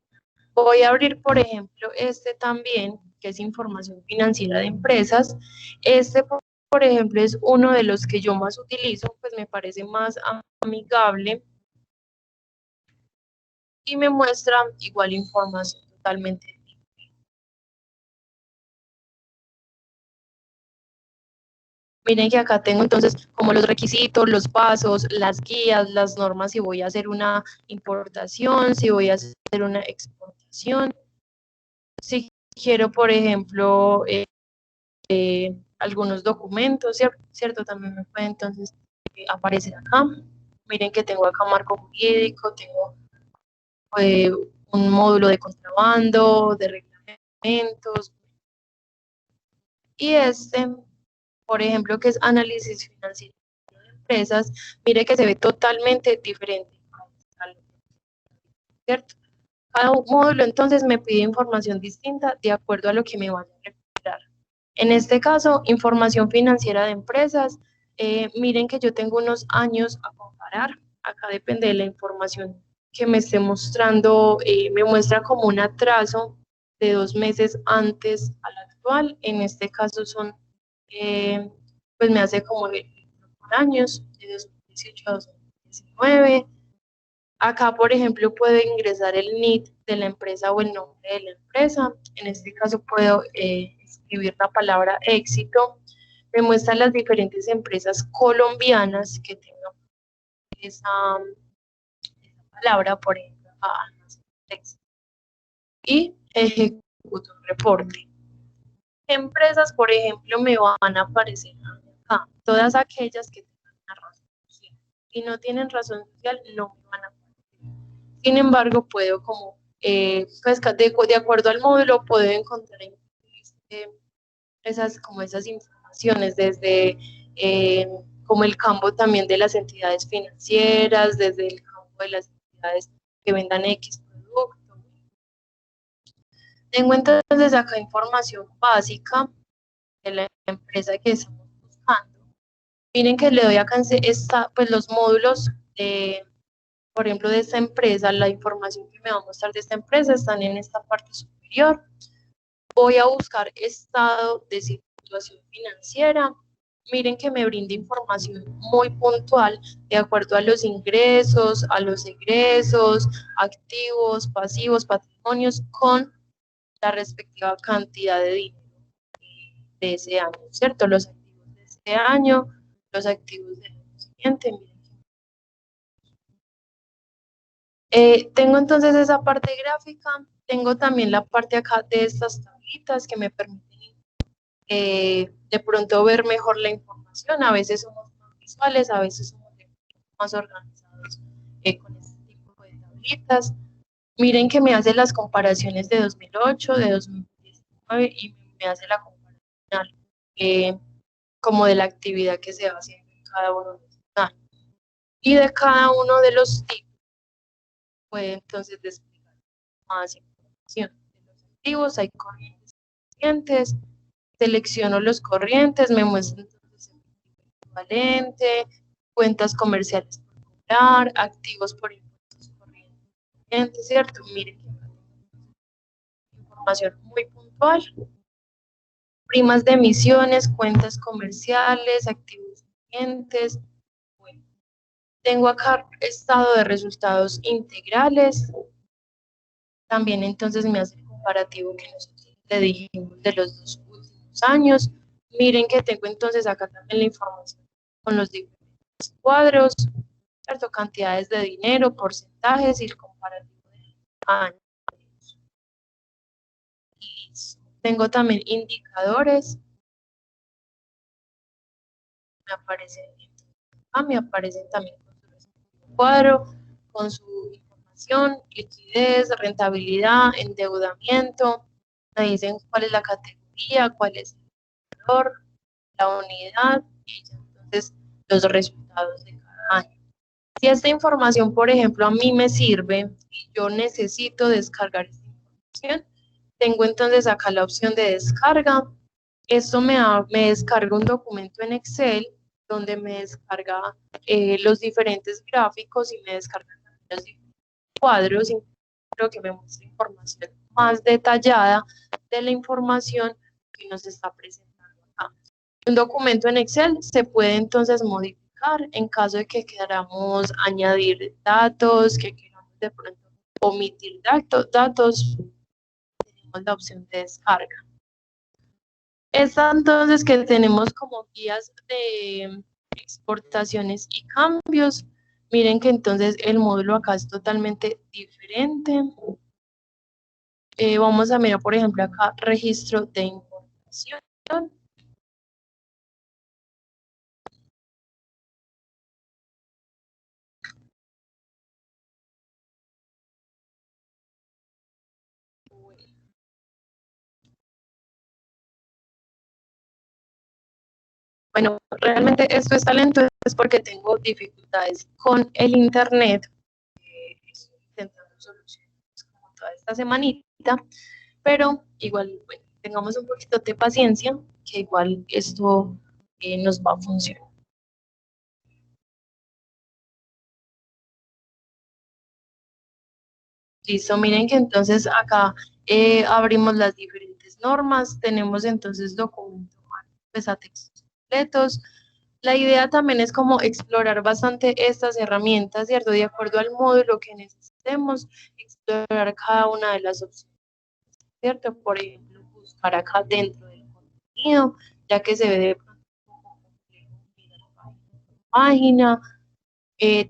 Voy a abrir, por ejemplo, este también, que es información financiera de empresas. Este, por ejemplo, es uno de los que yo más utilizo, pues me parece más amigable y me muestra igual información totalmente. Miren que acá tengo entonces como los requisitos, los pasos, las guías, las normas si voy a hacer una importación, si voy a hacer una exportación. Si quiero, por ejemplo, algunos documentos, ¿cierto? También me puede entonces aparecer acá. Miren que tengo acá marco jurídico, tengo eh, un módulo de contrabando, de reglamentos. Y este, por ejemplo, que es análisis financiero de empresas, mire que se ve totalmente diferente, ¿cierto? Cada módulo entonces me pide información distinta de acuerdo a lo que me vaya a recuperar. En este caso, información financiera de empresas. Miren que yo tengo unos años a comparar. Acá depende de la información que me esté mostrando. Me muestra como un atraso de 2 meses antes al actual. En este caso son, pues me hace como por años, de 2018 a 2019. Acá, por ejemplo, puedo ingresar el NIT de la empresa o el nombre de la empresa. En este caso puedo escribir la palabra éxito. Me muestra las diferentes empresas colombianas que tengan esa, palabra, por ejemplo, éxito. Y ejecuto un reporte. Empresas, por ejemplo, me van a aparecer acá. Todas aquellas que tengan una razón social. Si no tienen razón social, no me van a aparecer. Sin embargo, puedo como, pues de acuerdo al módulo, puedo encontrar esas informaciones desde como el campo también de las entidades financieras, desde el campo de las entidades que vendan X producto. Tengo entonces acá información básica de la empresa que estamos buscando. Miren que le doy acá pues los módulos de, por ejemplo, de esta empresa, la información que me va a mostrar de esta empresa están en esta parte superior. Voy a buscar estado de situación financiera miren que me brinda información muy puntual de acuerdo a los ingresos, a los egresos, activos, pasivos, patrimonios, con la respectiva cantidad de dinero de ese año, ¿cierto? Los activos de ese año, los activos del año siguiente. Tengo entonces esa parte gráfica, tengo también la parte acá de estas tablitas que me permiten de pronto ver mejor la información. A veces somos más visuales, a veces somos más organizados con este tipo de tablitas. Miren que me hace las comparaciones de 2008, de 2019 y me hace la comparación como de la actividad que se va haciendo en cada uno de los años. Y de cada uno de los tipos puede entonces explicar más información. En los activos hay corrientes y corrientes. Selecciono los corrientes, me muestra entonces el equivalente, cuentas comerciales por cobrar, activos por impuestos corrientes, ¿cierto? Miren que acá tengo información muy puntual. Primas de emisiones, cuentas comerciales, activos corrientes. Bueno, tengo acá estado de resultados integrales. También entonces me hace el comparativo que nosotros le dijimos de los 2 últimos años. Miren que tengo entonces acá también la información con los diferentes cuadros, ¿cierto? Cantidades de dinero, porcentajes y el comparativo de años. Tengo también indicadores. Me aparecen también con su cuadro, con su información, liquidez, rentabilidad, endeudamiento. Me dicen cuál es la categoría, cuál es el valor, la unidad y ya entonces los resultados de cada año. Si esta información, por ejemplo, a mí me sirve y yo necesito descargar esta información, tengo entonces acá la opción de descarga. Esto me descarga un documento en Excel donde me descarga los diferentes gráficos y me descarga los diferentes cuadros, y creo que me muestra información más detallada de la información que nos está presentando acá. Un documento en Excel se puede entonces modificar en caso de que queramos añadir datos, que queramos de pronto omitir datos, tenemos la opción de descarga. Esta entonces que tenemos como guías de exportaciones y cambios. Miren que entonces el módulo acá es totalmente diferente. Vamos a mirar, por ejemplo, acá registro de importación. Bueno, realmente esto está lento es porque tengo dificultades con el internet. Estoy intentando solucionar como toda esta semanita, pero igual, bueno, tengamos un poquito de paciencia, que igual esto nos va a funcionar. Listo, miren que entonces acá abrimos las diferentes normas, tenemos entonces documentos pues, a textos completos. La idea también es como explorar bastante estas herramientas, ¿cierto? De acuerdo al módulo que necesitemos, explorar cada una de las opciones, ¿cierto? Por ejemplo, buscar acá dentro del contenido, ya que se ve de pronto un poco complejo mirar página.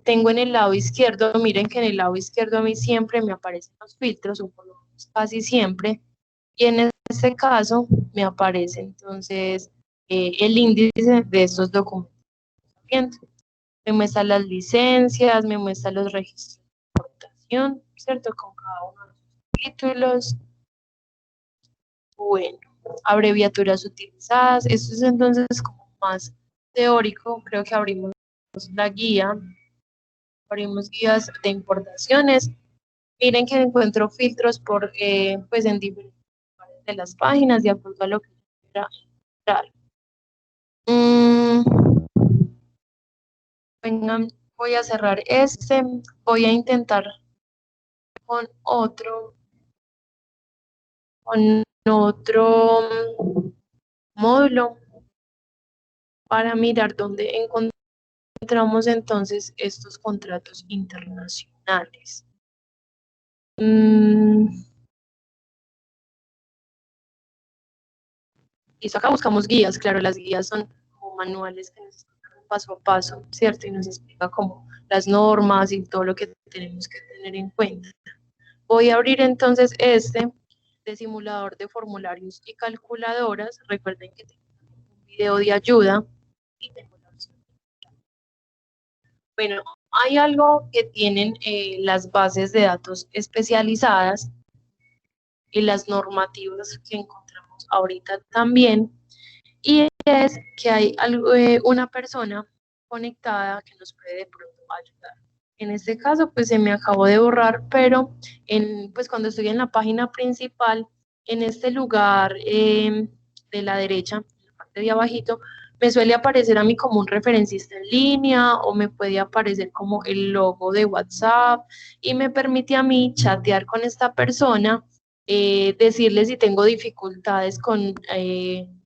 Tengo en el lado izquierdo, miren que en el lado izquierdo a mí siempre me aparecen los filtros, o por lo menos casi siempre, y en este caso me aparece entonces el índice de estos documentos. Me muestra las licencias, me muestra los registros de importación, ¿cierto? Con cada uno de los títulos. Bueno, abreviaturas utilizadas, esto es entonces como más teórico, creo que abrimos la guía. Abrimos guías de importaciones. Miren que encuentro filtros por, pues en diferentes partes de las páginas, de acuerdo a lo que quiera encontrar. Vengan, voy a cerrar este, voy a intentar con otro módulo. para mirar dónde encontramos entonces estos contratos internacionales. Listo, acá buscamos guías, claro, las guías son como manuales que nos explican paso a paso, ¿cierto? Y nos explica como las normas y todo lo que tenemos que tener en cuenta. Voy a abrir entonces este de simulador de formularios y calculadoras. Recuerden que tengo un video de ayuda y tengo la opción. Bueno, hay algo que tienen las bases de datos especializadas y las normativas que encontramos ahorita también, y es que hay una persona conectada que nos puede de pronto ayudar. En este caso, pues se me acabó de borrar, pero pues cuando estoy en la página principal, en este lugar de la derecha, en la parte de abajito, me suele aparecer a mí como un referencista en línea o me puede aparecer como el logo de WhatsApp y me permite a mí chatear con esta persona, decirle si tengo dificultades con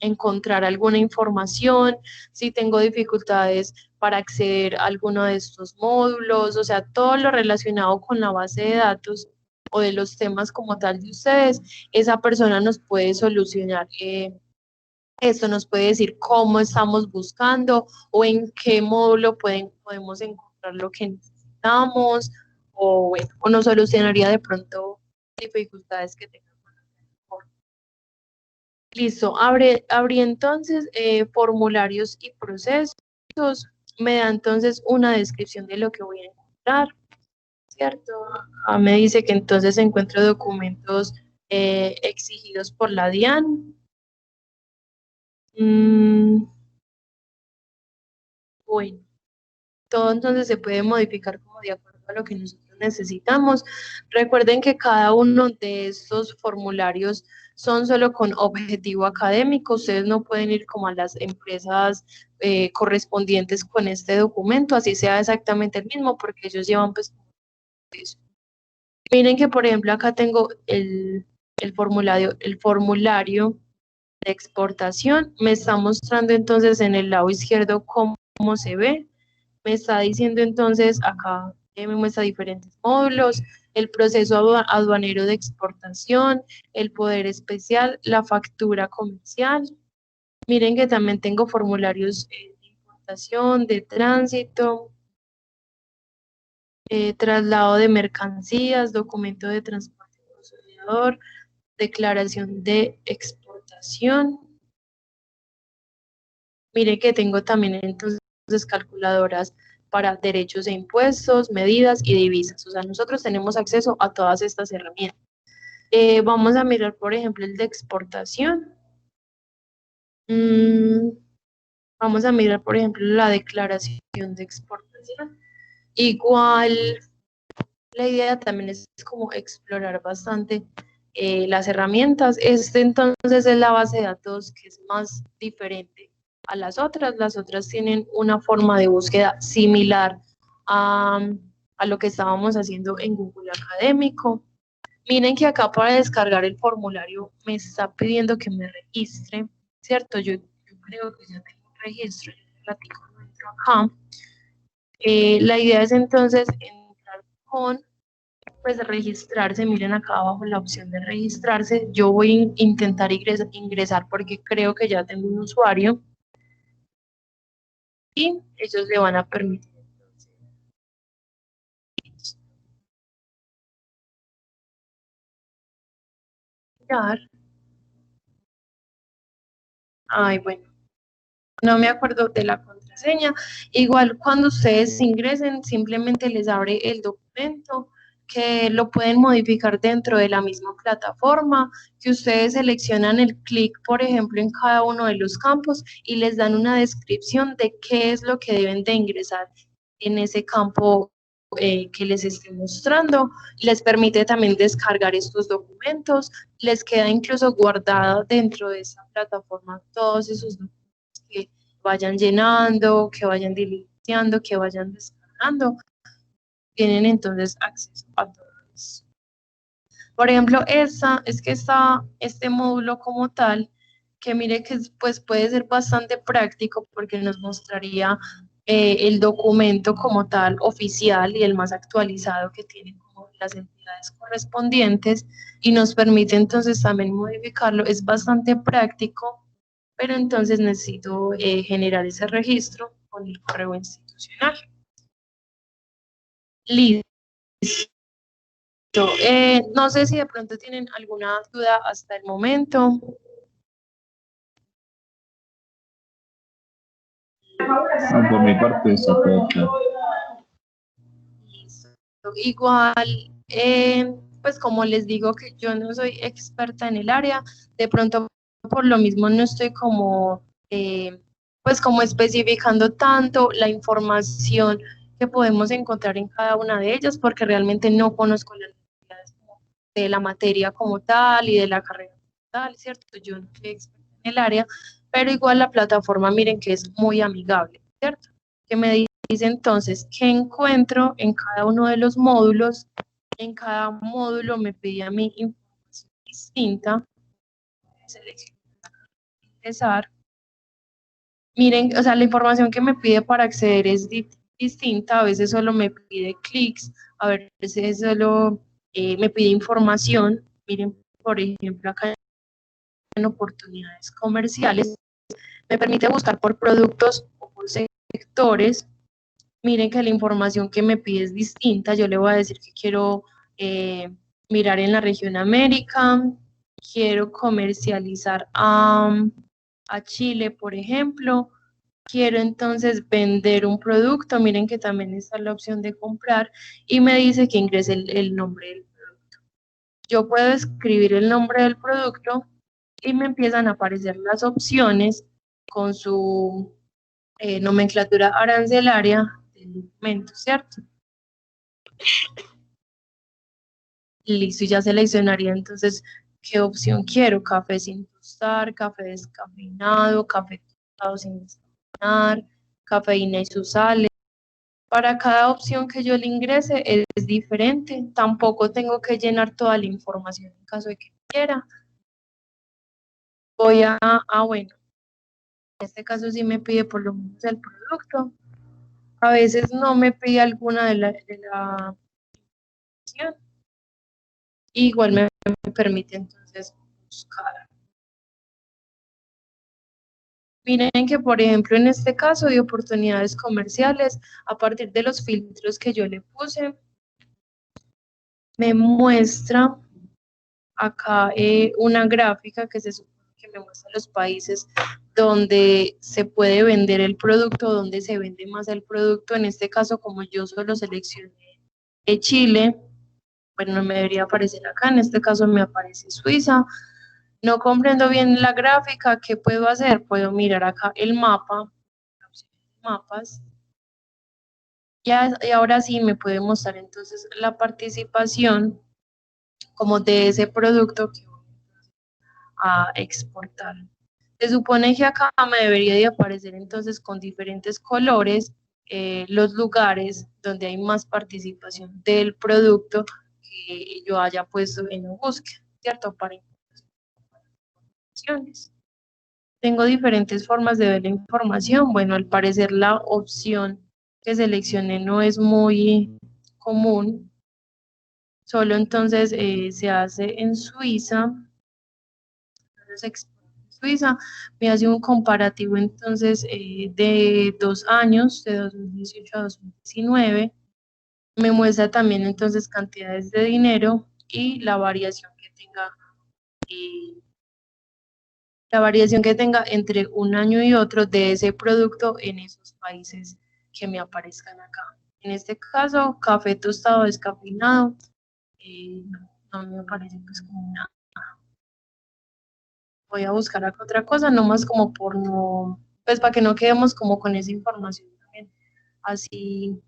encontrar alguna información, si tengo dificultades para acceder a alguno de estos módulos, o sea, todo lo relacionado con la base de datos o de los temas como tal de ustedes, esa persona nos puede solucionar. Esto nos puede decir cómo estamos buscando o en qué módulo podemos encontrar lo que necesitamos, o bueno, o nos solucionaría de pronto dificultades que tengamos. Listo, abrí entonces formularios y procesos, me da entonces una descripción de lo que voy a encontrar, ¿cierto? Me dice que entonces encuentro documentos exigidos por la DIAN. Bueno, todo entonces se puede modificar como de acuerdo a lo que nosotros necesitamos. Recuerden que cada uno de estos formularios son solo con objetivo académico. Ustedes no pueden ir como a las empresas correspondientes con este documento, así sea exactamente el mismo, porque ellos llevan pues eso. Miren que por ejemplo acá tengo el formulario de exportación. Me está mostrando entonces en el lado izquierdo cómo se ve. Me está diciendo entonces acá, me muestra diferentes módulos, el proceso aduanero de exportación, el poder especial, la factura comercial. Miren que también tengo formularios de importación, de tránsito, traslado de mercancías, documento de transporte consumidor, declaración de exportación. Miren que tengo también entonces calculadoras para derechos e impuestos, medidas y divisas. O sea, nosotros tenemos acceso a todas estas herramientas. Vamos a mirar, por ejemplo, el de exportación. Vamos a mirar, por ejemplo, la declaración de exportación. Igual, la idea también es como explorar bastante las herramientas. Este entonces es la base de datos que es más diferente a las otras. Las otras tienen una forma de búsqueda similar a lo que estábamos haciendo en Google Académico. Miren que acá para descargar el formulario me está pidiendo que me registre, ¿cierto? Yo creo que ya tengo un registro, yo un ratico no entro acá. La idea es entonces entrar con, pues registrarse, miren acá abajo la opción de registrarse. Yo voy a intentar ingresar porque creo que ya tengo un usuario y ellos le van a permitir entonces. Ay, bueno, no me acuerdo de la contraseña. Igual cuando ustedes ingresen, simplemente les abre el documento, que lo pueden modificar dentro de la misma plataforma, que ustedes seleccionan el clic, por ejemplo, en cada uno de los campos y les dan una descripción de qué es lo que deben de ingresar en ese campo que les esté mostrando. Les permite también descargar estos documentos, les queda incluso guardada dentro de esa plataforma todos esos documentos que vayan llenando, que vayan diligenciando, que vayan descargando, tienen entonces acceso a todo eso. Por ejemplo, este módulo como tal que mire que pues puede ser bastante práctico porque nos mostraría el documento como tal oficial y el más actualizado que tienen como las entidades correspondientes y nos permite entonces también modificarlo. Es bastante práctico, pero entonces necesito generar ese registro con el correo institucional. Listo. No sé si de pronto tienen alguna duda hasta el momento. Por mi parte está todo claro. Listo. Igual, pues como les digo que yo no soy experta en el área, de pronto por lo mismo no estoy como, pues como especificando tanto la información que podemos encontrar en cada una de ellas, porque realmente no conozco las necesidades de la materia como tal y de la carrera como tal, ¿cierto? Yo no soy experta en el área, pero igual la plataforma, miren que es muy amigable, ¿cierto? Que me dice entonces qué encuentro en cada uno de los módulos. En cada módulo me pide a mí información distinta. Seleccionar. Miren, o sea, la información que me pide para acceder es distinta. A veces solo me pide clics, a veces solo me pide información. Miren, por ejemplo, acá en oportunidades comerciales, me permite buscar por productos o por sectores. Miren que la información que me pide es distinta. Yo le voy a decir que quiero mirar en la región América, quiero comercializar a Chile, por ejemplo. Quiero entonces vender un producto. Miren que también está la opción de comprar y me dice que ingrese el nombre del producto. Yo puedo escribir el nombre del producto y me empiezan a aparecer las opciones con su nomenclatura arancelaria del documento, ¿cierto? Listo, y ya seleccionaría entonces qué opción quiero: café sin tostar, café descafeinado, café tostado sin descafeinar, cafeína y sus sales. Para cada opción que yo le ingrese es diferente. Tampoco tengo que llenar toda la información en caso de que quiera. Voy bueno, en este caso sí me pide por lo menos el producto. A veces no me pide alguna de la opción. Igual me permite entonces buscar. Miren que, por ejemplo, en este caso de oportunidades comerciales, a partir de los filtros que yo le puse, me muestra acá una gráfica que se supone que me muestra los países donde se puede vender el producto, donde se vende más el producto. En este caso, como yo solo seleccioné Chile, bueno, no me debería aparecer acá, en este caso me aparece Suiza. No comprendo bien la gráfica. ¿Qué puedo hacer? Puedo mirar acá el mapa, mapas, y ahora sí me puede mostrar entonces la participación como de ese producto que voy a exportar. Se supone que acá me debería de aparecer entonces con diferentes colores los lugares donde hay más participación del producto que yo haya puesto en la búsqueda, ¿cierto? Para informaciones. Tengo diferentes formas de ver la información. Bueno, al parecer la opción que seleccioné no es muy común. Solo entonces se hace en Suiza. Suiza me hace un comparativo entonces de 2 años, de 2018 a 2019. Me muestra también entonces cantidades de dinero y eh, la variación que tenga entre un año y otro de ese producto en esos países que me aparezcan acá. En este caso, café tostado descafeinado, no me aparece pues como nada. Voy a buscar acá otra cosa, nomás como por no, pues para que no quedemos como con esa información también, así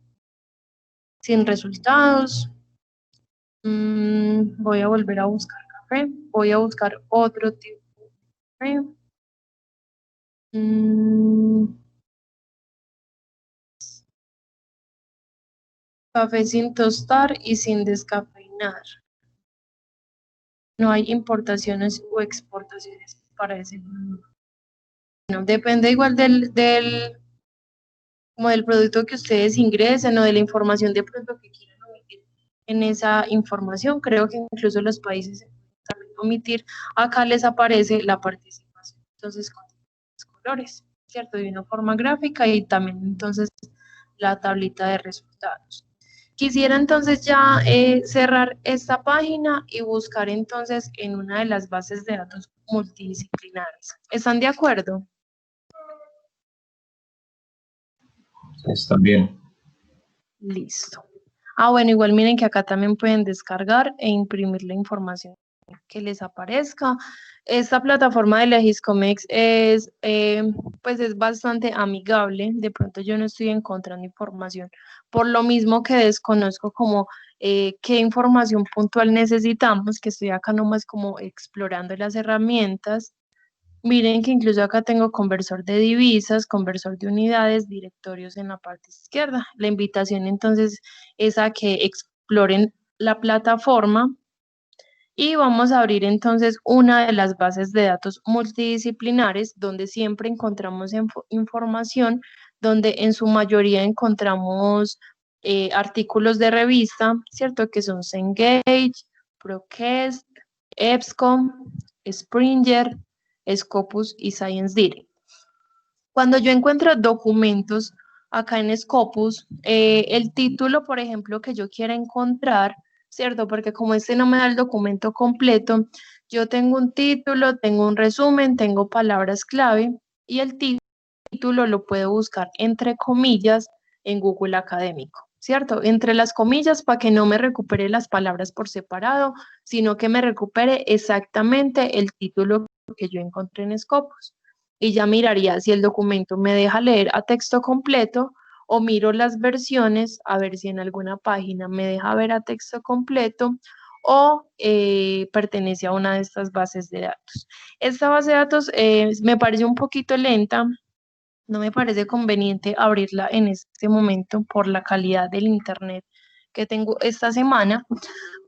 sin resultados. Voy a volver a buscar café, voy a buscar otro tipo de café. Café sin tostar y sin descafeinar. No hay importaciones o exportaciones para ese. Bueno, depende igual como del producto que ustedes ingresen o de la información de pronto que quieran omitir en esa información. Creo que incluso los países se pueden también omitir. Acá les aparece la participación, entonces con los colores, ¿cierto? De una forma gráfica y también entonces la tablita de resultados. Quisiera entonces ya cerrar esta página y buscar entonces en una de las bases de datos multidisciplinares. ¿Están de acuerdo? Está bien. Listo. Bueno, igual miren que acá también pueden descargar e imprimir la información que les aparezca. Esta plataforma de Legiscomex pues es bastante amigable. De pronto yo no estoy encontrando información, por lo mismo que desconozco como qué información puntual necesitamos, que estoy acá nomás como explorando las herramientas. Miren que incluso acá tengo conversor de divisas, conversor de unidades, directorios en la parte izquierda. La invitación entonces es a que exploren la plataforma y vamos a abrir entonces una de las bases de datos multidisciplinares donde siempre encontramos información, donde en su mayoría encontramos artículos de revista, ¿cierto? Que son Cengage, Procast, EBSCO, Springer, Scopus y Science Direct. Cuando yo encuentro documentos acá en Scopus, el título, por ejemplo, que yo quiera encontrar, ¿cierto? Porque como este no me da el documento completo, yo tengo un título, tengo un resumen, tengo palabras clave y el título lo puedo buscar entre comillas en Google Académico, ¿cierto? Entre las comillas para que no me recupere las palabras por separado, sino que me recupere exactamente el título que yo encontré en Scopus. Y ya miraría si el documento me deja leer a texto completo o miro las versiones a ver si en alguna página me deja ver a texto completo o pertenece a una de estas bases de datos. Esta base de datos me parece un poquito lenta, no me parece conveniente abrirla en este momento por la calidad del internet que tengo esta semana,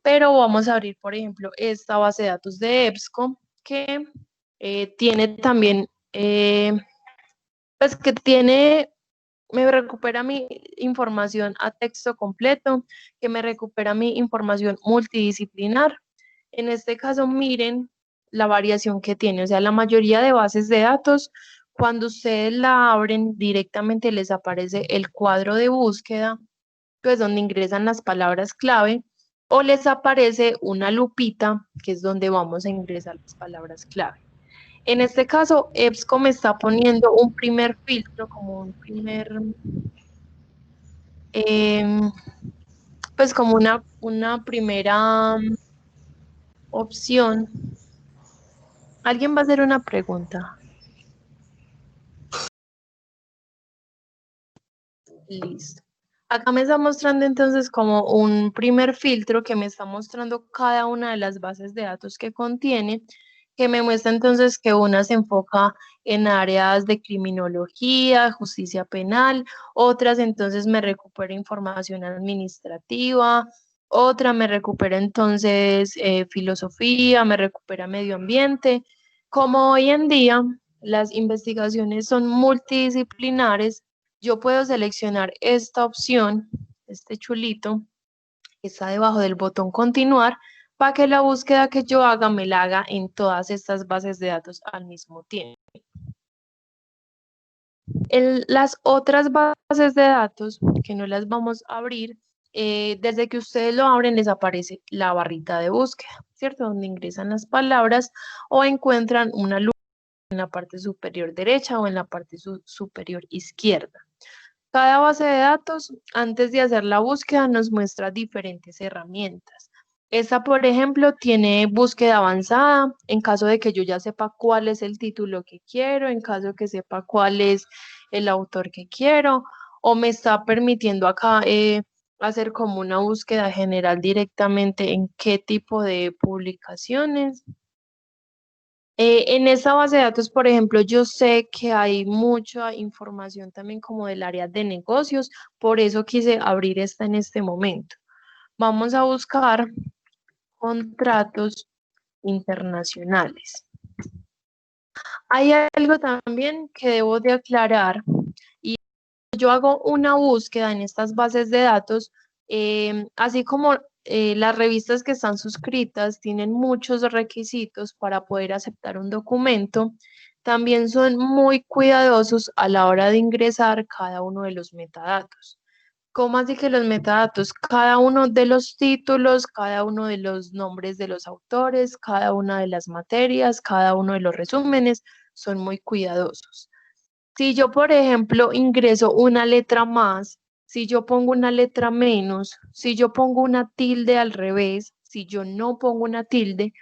pero vamos a abrir, por ejemplo, esta base de datos de EBSCO que tiene también, pues que tiene, me recupera mi información a texto completo, que me recupera mi información multidisciplinar. En este caso, miren la variación que tiene, o sea, la mayoría de bases de datos, cuando ustedes la abren directamente les aparece el cuadro de búsqueda, pues donde ingresan las palabras clave, o les aparece una lupita, que es donde vamos a ingresar las palabras clave. En este caso, EBSCO me está poniendo un primer filtro, como un primer, pues como una primera opción. ¿Alguien va a hacer una pregunta? Listo. Acá me está mostrando entonces como un primer filtro que me está mostrando cada una de las bases de datos que contiene, que me muestra entonces que una se enfoca en áreas de criminología, justicia penal, otras entonces me recupera información administrativa, otra me recupera entonces filosofía, me recupera medio ambiente. Como hoy en día las investigaciones son multidisciplinares, yo puedo seleccionar esta opción, este chulito, que está debajo del botón continuar, para que la búsqueda que yo haga me la haga en todas estas bases de datos al mismo tiempo. Las otras bases de datos, que no las vamos a abrir, desde que ustedes lo abren les aparece la barrita de búsqueda, ¿cierto? Donde ingresan las palabras o encuentran una lupa en la parte superior derecha o en la parte superior izquierda. Cada base de datos, antes de hacer la búsqueda, nos muestra diferentes herramientas. Esta, por ejemplo, tiene búsqueda avanzada, en caso de que yo ya sepa cuál es el título que quiero, en caso de que sepa cuál es el autor que quiero, o me está permitiendo acá hacer como una búsqueda general directamente en qué tipo de publicaciones. En esa base de datos, por ejemplo, yo sé que hay mucha información también como del área de negocios, por eso quise abrir esta en este momento. Vamos a buscar contratos internacionales. Hay algo también que debo de aclarar, y yo hago una búsqueda en estas bases de datos, así como las revistas que están suscritas tienen muchos requisitos para poder aceptar un documento, también son muy cuidadosos a la hora de ingresar cada uno de los metadatos. ¿Cómo así que los metadatos? Cada uno de los títulos, cada uno de los nombres de los autores, cada una de las materias, cada uno de los resúmenes son muy cuidadosos. Si yo, por ejemplo, ingreso una letra más, si yo pongo una letra menos, si yo pongo una tilde al revés, si yo no pongo una tilde,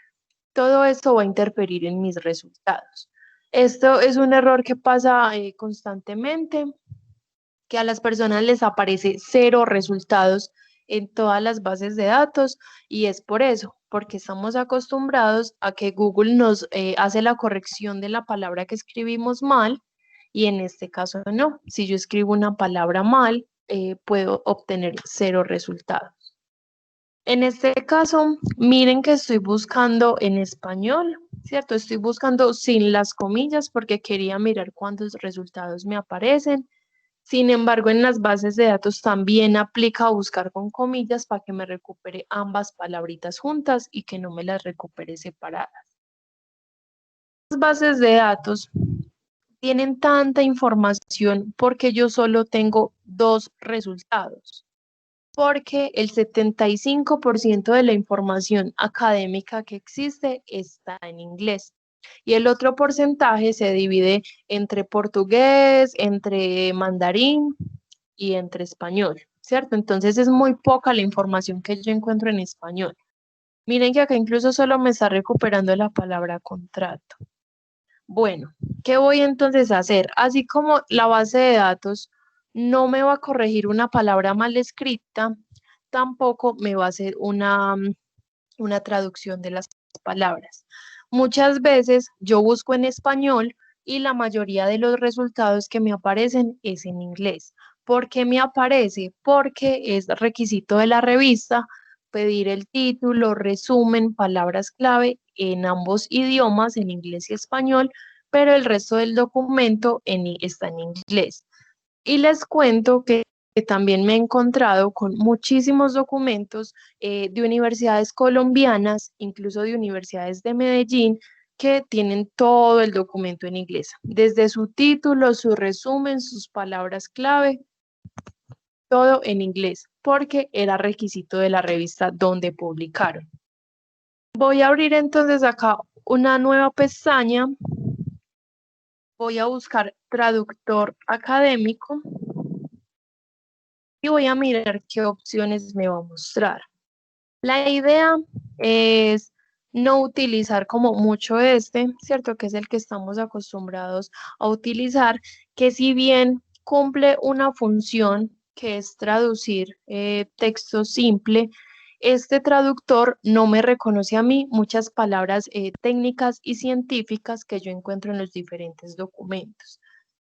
todo esto va a interferir en mis resultados. Esto es un error que pasa constantemente, que a las personas les aparece 0 resultados en todas las bases de datos, y es por eso, porque estamos acostumbrados a que Google nos hace la corrección de la palabra que escribimos mal, y en este caso no. Si yo escribo una palabra mal, puedo obtener 0 resultados. En este caso, miren que estoy buscando en español, ¿cierto? Estoy buscando sin las comillas porque quería mirar cuántos resultados me aparecen. Sin embargo, en las bases de datos también aplica buscar con comillas para que me recupere ambas palabritas juntas y que no me las recupere separadas. Las bases de datos tienen tanta información porque yo solo tengo 2 resultados, porque el 75% de la información académica que existe está en inglés. Y el otro porcentaje se divide entre portugués, entre mandarín y entre español, ¿cierto? Entonces es muy poca la información que yo encuentro en español. Miren que acá incluso solo me está recuperando la palabra contrato. Bueno, ¿qué voy entonces a hacer? Así como la base de datos no me va a corregir una palabra mal escrita, tampoco me va a hacer una traducción de las palabras. Muchas veces yo busco en español y la mayoría de los resultados que me aparecen es en inglés. ¿Por qué me aparece? Porque es requisito de la revista pedir el título, resumen, palabras clave en ambos idiomas, en inglés y español, pero el resto del documento está en inglés. Y les cuento que también me he encontrado con muchísimos documentos de universidades colombianas, incluso de universidades de Medellín, que tienen todo el documento en inglés, desde su título, su resumen, sus palabras clave, todo en inglés, porque era requisito de la revista donde publicaron. Voy a abrir entonces acá una nueva pestaña. Voy a buscar traductor académico y voy a mirar qué opciones me va a mostrar. La idea es no utilizar como mucho ¿cierto? Que es el que estamos acostumbrados a utilizar, que si bien cumple una función que es traducir texto simple, este traductor no me reconoce a mí muchas palabras técnicas y científicas que yo encuentro en los diferentes documentos.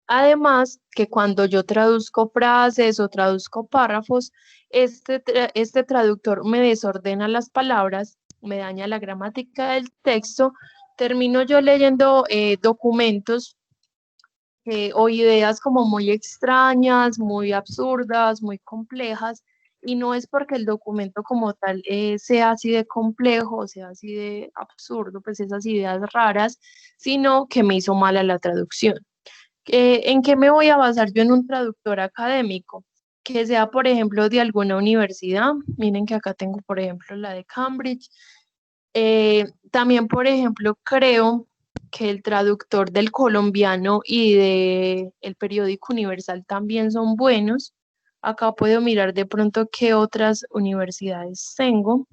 Además, que cuando yo traduzco frases o traduzco párrafos, este traductor me desordena las palabras, me daña la gramática del texto, termino yo leyendo documentos o ideas como muy extrañas, muy absurdas, muy complejas, y no es porque el documento como tal sea así de complejo, o sea así de absurdo, pues esas ideas raras, sino que me hizo mala la traducción. ¿En qué me voy a basar yo en un traductor académico? Que sea, por ejemplo, de alguna universidad. Miren que acá tengo, por ejemplo, la de Cambridge. También, por ejemplo, creo que el traductor del Colombiano y del periódico Universal también son buenos. Acá puedo mirar de pronto qué otras universidades tengo.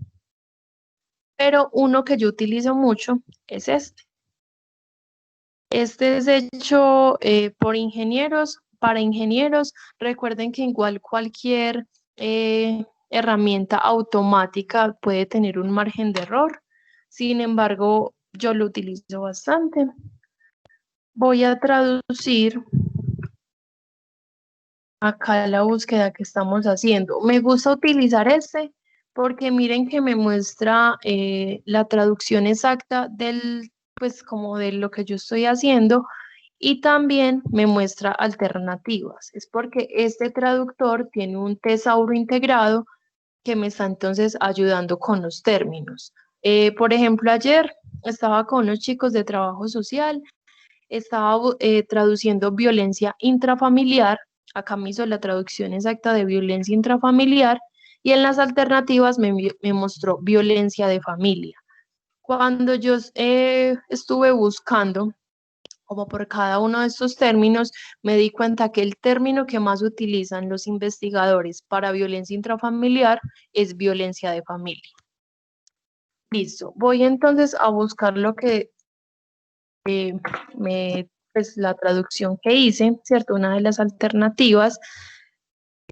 Pero uno que yo utilizo mucho es este. Este es hecho por ingenieros, para ingenieros. Recuerden que igual cualquier herramienta automática puede tener un margen de error. Sin embargo, yo lo utilizo bastante. Voy a traducir acá la búsqueda que estamos haciendo. Me gusta utilizar este porque miren que me muestra la traducción exacta del pues como de lo que yo estoy haciendo y también me muestra alternativas. Es porque este traductor tiene un tesauro integrado que me está entonces ayudando con los términos. Por ejemplo, ayer estaba con unos chicos de trabajo social, estaba traduciendo violencia intrafamiliar, acá me hizo la traducción exacta de violencia intrafamiliar y en las alternativas me mostró violencia de familia. Cuando yo estuve buscando como por cada uno de estos términos, me di cuenta que el término que más utilizan los investigadores para violencia intrafamiliar es violencia de familia. Listo, voy entonces a buscar lo que pues la traducción que hice, ¿cierto? Una de las alternativas.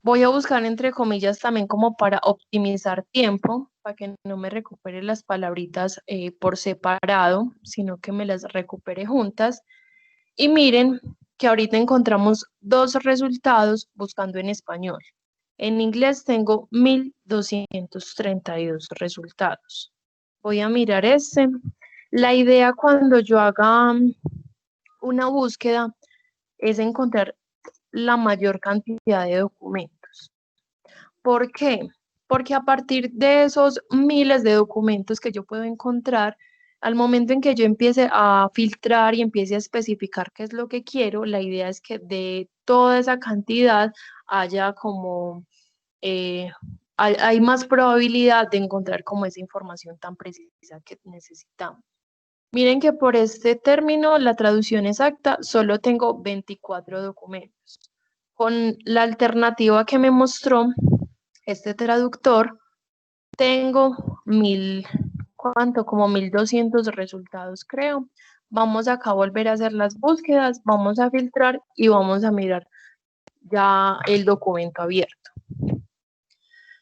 Voy a buscar entre comillas también como para optimizar tiempo, para que no me recupere las palabritas por separado, sino que me las recupere juntas. Y miren que ahorita encontramos dos resultados buscando en español. En inglés tengo 1232 resultados. Voy a mirar este. La idea cuando yo haga una búsqueda es encontrar la mayor cantidad de documentos. ¿Por qué? Porque a partir de esos miles de documentos que yo puedo encontrar, al momento en que yo empiece a filtrar y empiece a especificar qué es lo que quiero, la idea es que de toda esa cantidad haya como, hay más probabilidad de encontrar como esa información tan precisa que necesitamos. Miren que por este término, la traducción exacta, solo tengo 24 documentos. Con la alternativa que me mostró este traductor, tengo ¿cuánto? Como 1200 resultados, creo. Vamos acá a volver a hacer las búsquedas, vamos a filtrar y vamos a mirar ya el documento abierto.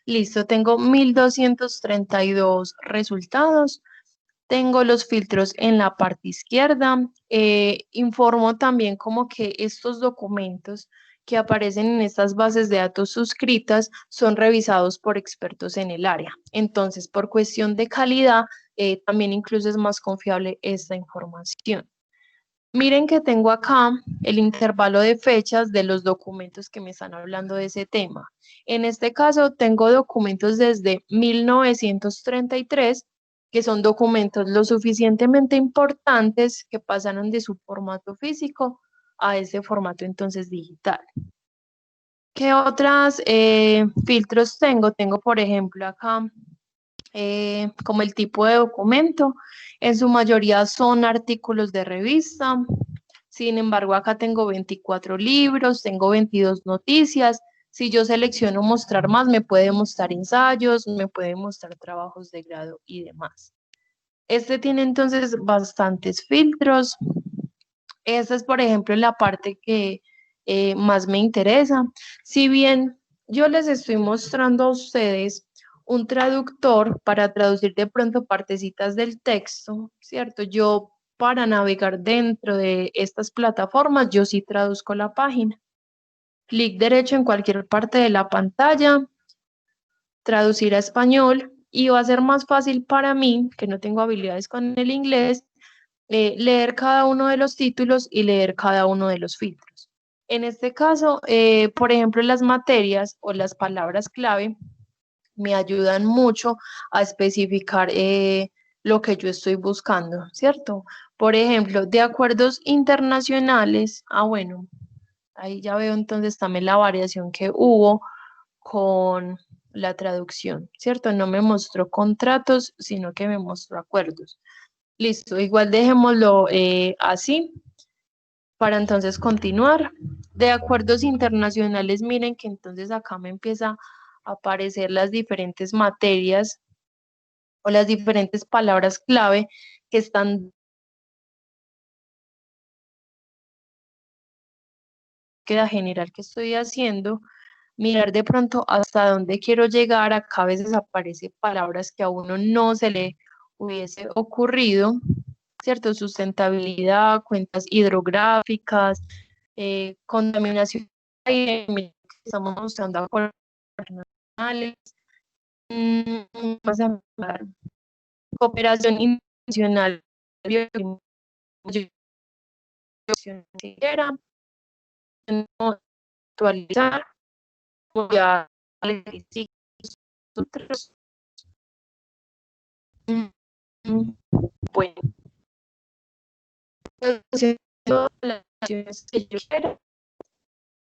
Listo, tengo 1232 resultados. Tengo los filtros en la parte izquierda. Informo también como que estos documentos que aparecen en estas bases de datos suscritas son revisados por expertos en el área. Entonces, por cuestión de calidad, también incluso es más confiable esta información. Miren que tengo acá el intervalo de fechas de los documentos que me están hablando de ese tema. En este caso, tengo documentos desde 1933, que son documentos lo suficientemente importantes que pasaron de su formato físico a ese formato entonces digital. ¿Qué otros filtros tengo? Tengo, por ejemplo, acá como el tipo de documento. En su mayoría son artículos de revista. Sin embargo, acá tengo 24 libros, tengo 22 noticias. Si yo selecciono mostrar más, me puede mostrar ensayos, me puede mostrar trabajos de grado y demás. Este tiene entonces bastantes filtros. Esta es, por ejemplo, la parte que más me interesa. Si bien yo les estoy mostrando a ustedes un traductor para traducir de pronto partecitas del texto, ¿cierto? Yo para navegar dentro de estas plataformas, yo sí traduzco la página. Clic derecho en cualquier parte de la pantalla, traducir a español y va a ser más fácil para mí, que no tengo habilidades con el inglés, leer cada uno de los títulos y leer cada uno de los filtros. En este caso, por ejemplo, las materias o las palabras clave me ayudan mucho a especificar lo que yo estoy buscando, ¿cierto? Por ejemplo, de acuerdos internacionales, bueno, ahí ya veo entonces también la variación que hubo con la traducción, ¿cierto? No me mostró contratos, sino que me mostró acuerdos. Listo, igual dejémoslo así para entonces continuar. De acuerdos internacionales, miren que entonces acá me empieza a aparecer las diferentes materias o las diferentes palabras clave que están queda general que estoy haciendo, mirar de pronto hasta dónde quiero llegar. Acá a veces aparecen palabras que a uno no se le hubiese ocurrido, ¿cierto? Sustentabilidad, cuentas hidrográficas, contaminación, estamos mostrando acuerdos internacionales, vamos a hablar, cooperación internacional, si quiera, no actualizar, voy a elegir otros. Bueno, haciendo las acciones que yo quiero,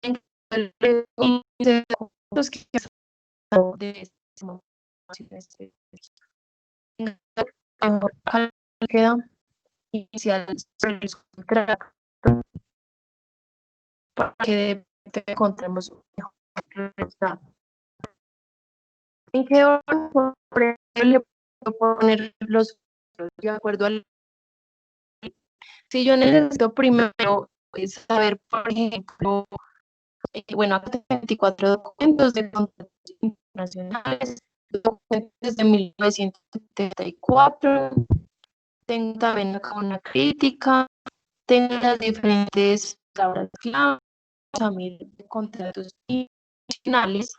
en el de puntos que de mejor queda inicial sobre el contrato para que encontremos un mejor resultado. ¿En qué orden le puedo poner los de acuerdo al... Si yo necesito primero saber, por ejemplo, bueno, acá tengo 24 documentos de contratos internacionales, documentos de 1974, tengo también acá una crítica, tengo las diferentes palabras clave, también de contratos internacionales.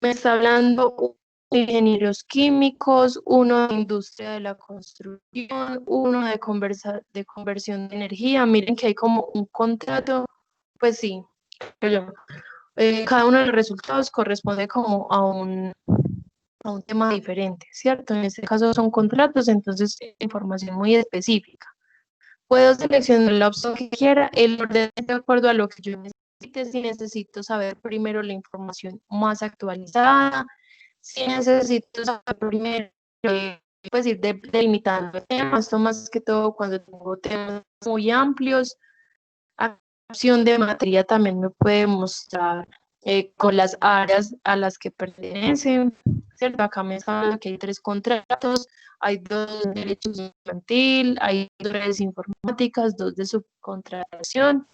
Me está hablando de ingenieros químicos, uno de industria de la construcción, uno de conversión de energía. Miren que hay como un contrato, pues sí, cada uno de los resultados corresponde como a un tema diferente, ¿cierto? En este caso son contratos, entonces información muy específica. Puedo seleccionar la opción que quiera, el orden de acuerdo a lo que yo necesite. Si necesito saber primero la información más actualizada, si necesito saber primero, pues ir delimitando temas, esto más que todo cuando tengo temas muy amplios. La opción de materia también me puede mostrar con las áreas a las que pertenecen, ¿cierto? Acá me sale que hay 3 contratos, hay 2 de derechos infantil, hay 2 redes informáticas, 2 de subcontratación.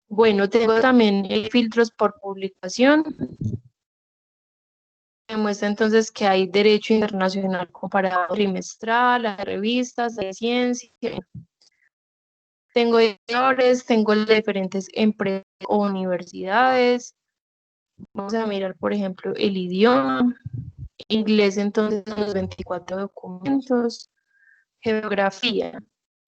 Bueno, tengo también filtros por publicación. Me muestra entonces que hay derecho internacional comparado trimestral, hay revistas, hay ciencia. Tengo editores, tengo diferentes empresas o universidades. Vamos a mirar, por ejemplo, el idioma. Inglés, entonces, son los 24 documentos. Geografía.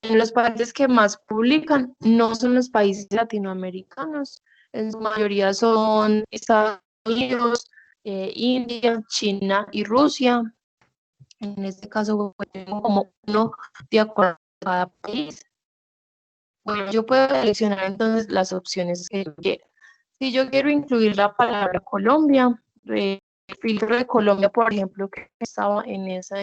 En los países que más publican no son los países latinoamericanos. En su mayoría son Estados Unidos, India, China y Rusia. En este caso, tengo como uno de acuerdo a cada país. Bueno, yo puedo seleccionar entonces las opciones que yo quiera. Si yo quiero incluir la palabra Colombia, el filtro de Colombia, por ejemplo, que estaba en esa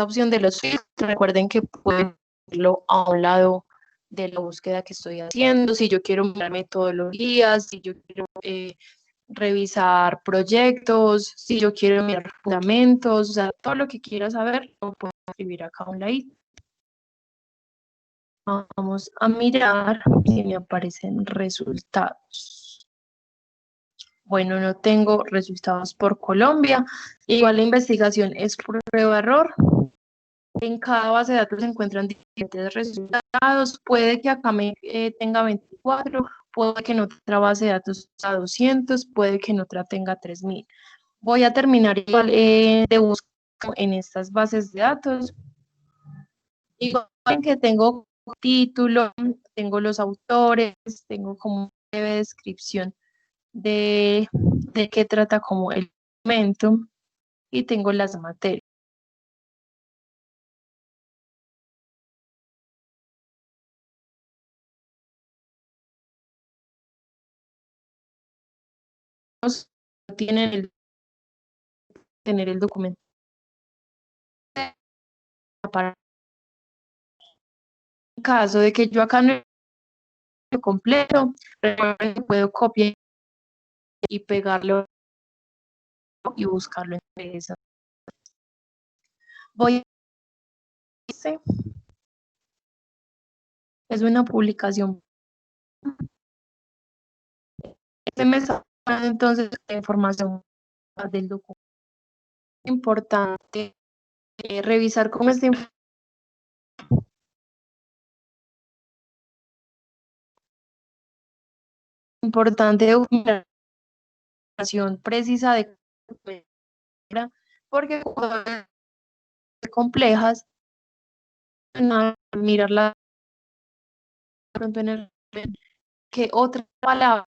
opción de los filtros, recuerden que pueden verlo a un lado de la búsqueda que estoy haciendo. Si yo quiero mirar metodologías, si yo quiero revisar proyectos, si yo quiero mirar fundamentos, o sea, todo lo que quiera saber, lo puedo escribir acá a un ladito. Vamos a mirar si me aparecen resultados. Bueno, no tengo resultados por Colombia. Igual la investigación es prueba-error. En cada base de datos se encuentran diferentes resultados. Puede que acá me tenga 24, puede que en otra base de datos tenga 200, puede que en otra tenga 3000. Voy a terminar igual de buscar en estas bases de datos. Igual que tengo título, tengo los autores, tengo como una breve descripción de qué trata como el documento y tengo las materias. Tienen tener el documento para en caso de que yo acá no lo completo, recuerden que puedo copiar y pegarlo y buscarlo en esa. Voy a es una publicación. Este me está dando entonces la información del documento. Importante revisar cómo está importante documentación precisa de porque complejas mirarla de pronto en el que otras palabras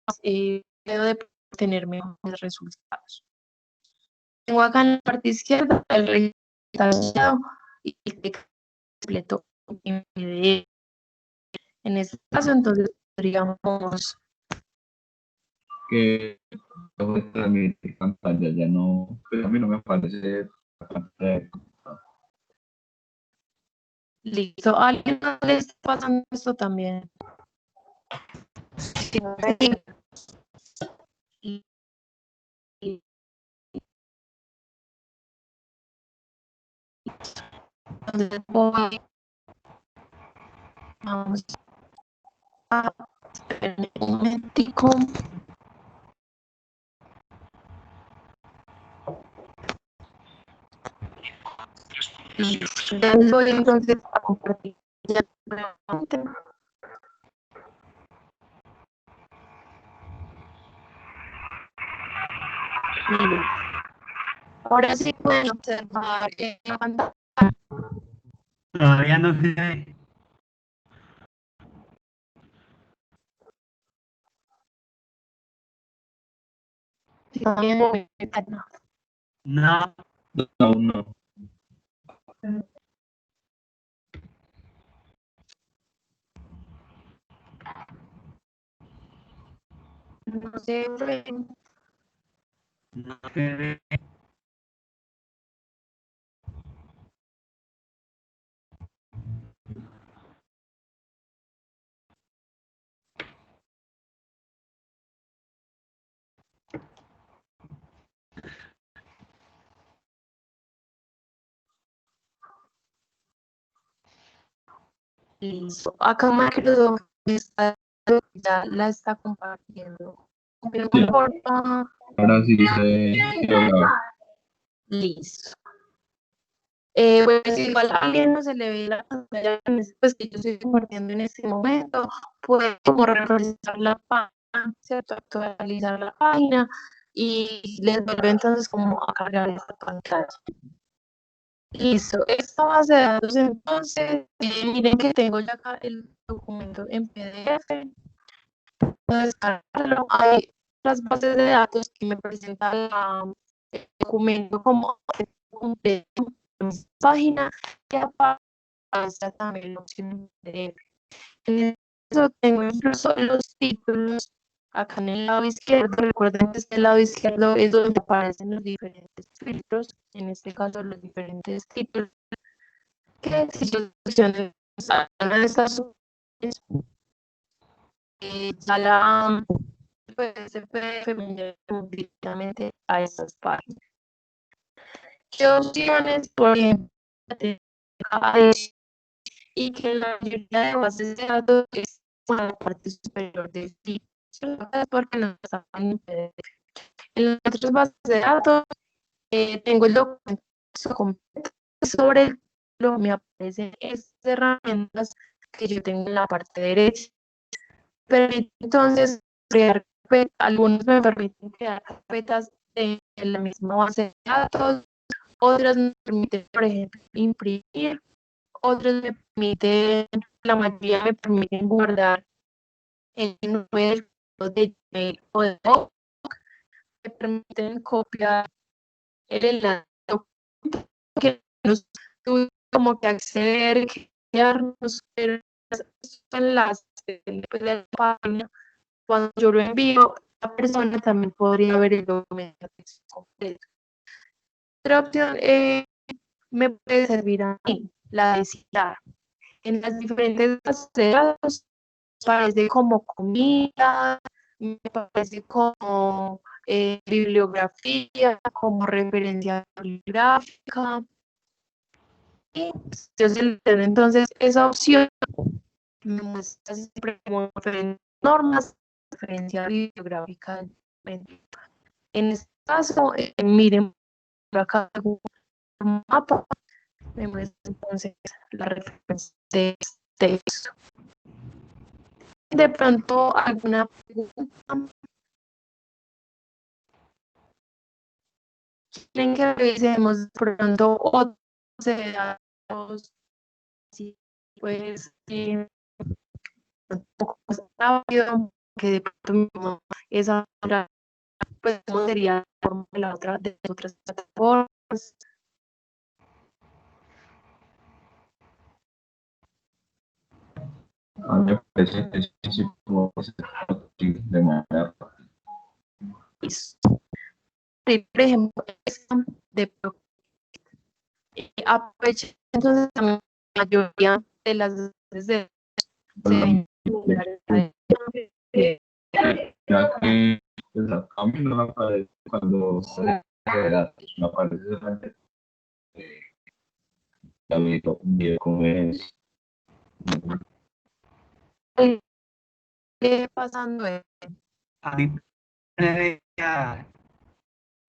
puedo de tener mejores resultados. Tengo acá en la parte izquierda el registro y el texto completo en PDF. En este caso, entonces, podríamos Que tengo que transmitir pantalla, ya no, pues a mí no me aparece la pantalla. listo. ¿A alguien más le está pasando esto también? Sí, y- y- entonces voy, vamos a esperar un momentico. Listo. Ya les voy entonces a compartir ya nuevamente. Miren, ahora sí pueden observar en la pantalla. Todavía no se ve. Si también muy interna. No, No, no. No se ve. no se ve. Listo. Acá Microsoft ya la está compartiendo. Confirma, Sí, porfa. ahora sí se logra. Listo. Pues igual a alguien no se le ve la pantalla pues, que yo estoy compartiendo en este momento, puede como refrescar la página, ¿cierto? Actualizar la página y les vuelve entonces como a cargar esta pantalla. Listo, esta base de datos entonces, miren que tengo ya acá el documento en PDF, puedo descargarlo. Hay otras bases de datos que me presentan el documento como completo en mi página y aparte está también la opción en PDF. En eso tengo incluso los títulos acá en el lado izquierdo. Recuerden que este lado izquierdo es donde aparecen los diferentes filtros, en este caso los diferentes títulos, que si yo selecciono una de estas opciones, ya la pues, PDF me lleva directamente a estas páginas. ¿Qué opciones, por ejemplo, y que la mayoría de bases de datos es en la parte superior del sitio, porque no están en PDF? En las otras bases de datos tengo el documento completo sobre el lo me aparecen estas herramientas que yo tengo en la parte derecha. Permite entonces crear algunos me permiten crear carpetas en la misma base de datos, otras me permiten, por ejemplo, imprimir, otros me permiten, la mayoría me permiten guardar en nube de Gmail o de Outlook, me permiten copiar el enlace que nos tuve como que acceder, crearnos, pero estos enlaces pues, de la página, cuando yo lo envío, la persona también podría ver el documento completo. Otra opción me puede servir a mí, la de citar. En las diferentes bases de datos parece como comida, me parece como bibliografía, como referencia bibliográfica. Y yo selecciono entonces esa opción, me muestra siempre como normas, referencia bibliográfica. En este caso, miren acá un mapa, me muestra entonces la referencia de texto. De pronto, alguna pregunta, quieren que revisemos de pronto otros datos, sí, pues un poco más rápido, que de pronto mi mamá esa otra, pues cómo sería la forma de la otra, de las otras plataformas. A mí me parece que sí puedo hacer de manera Listo. Por ejemplo, esta de aproveché entonces también la mayoría de las veces se ven ya que pues, a mí no me aparece cuando se de datos, me aparece solamente un video con eso. pasando es A mí me veía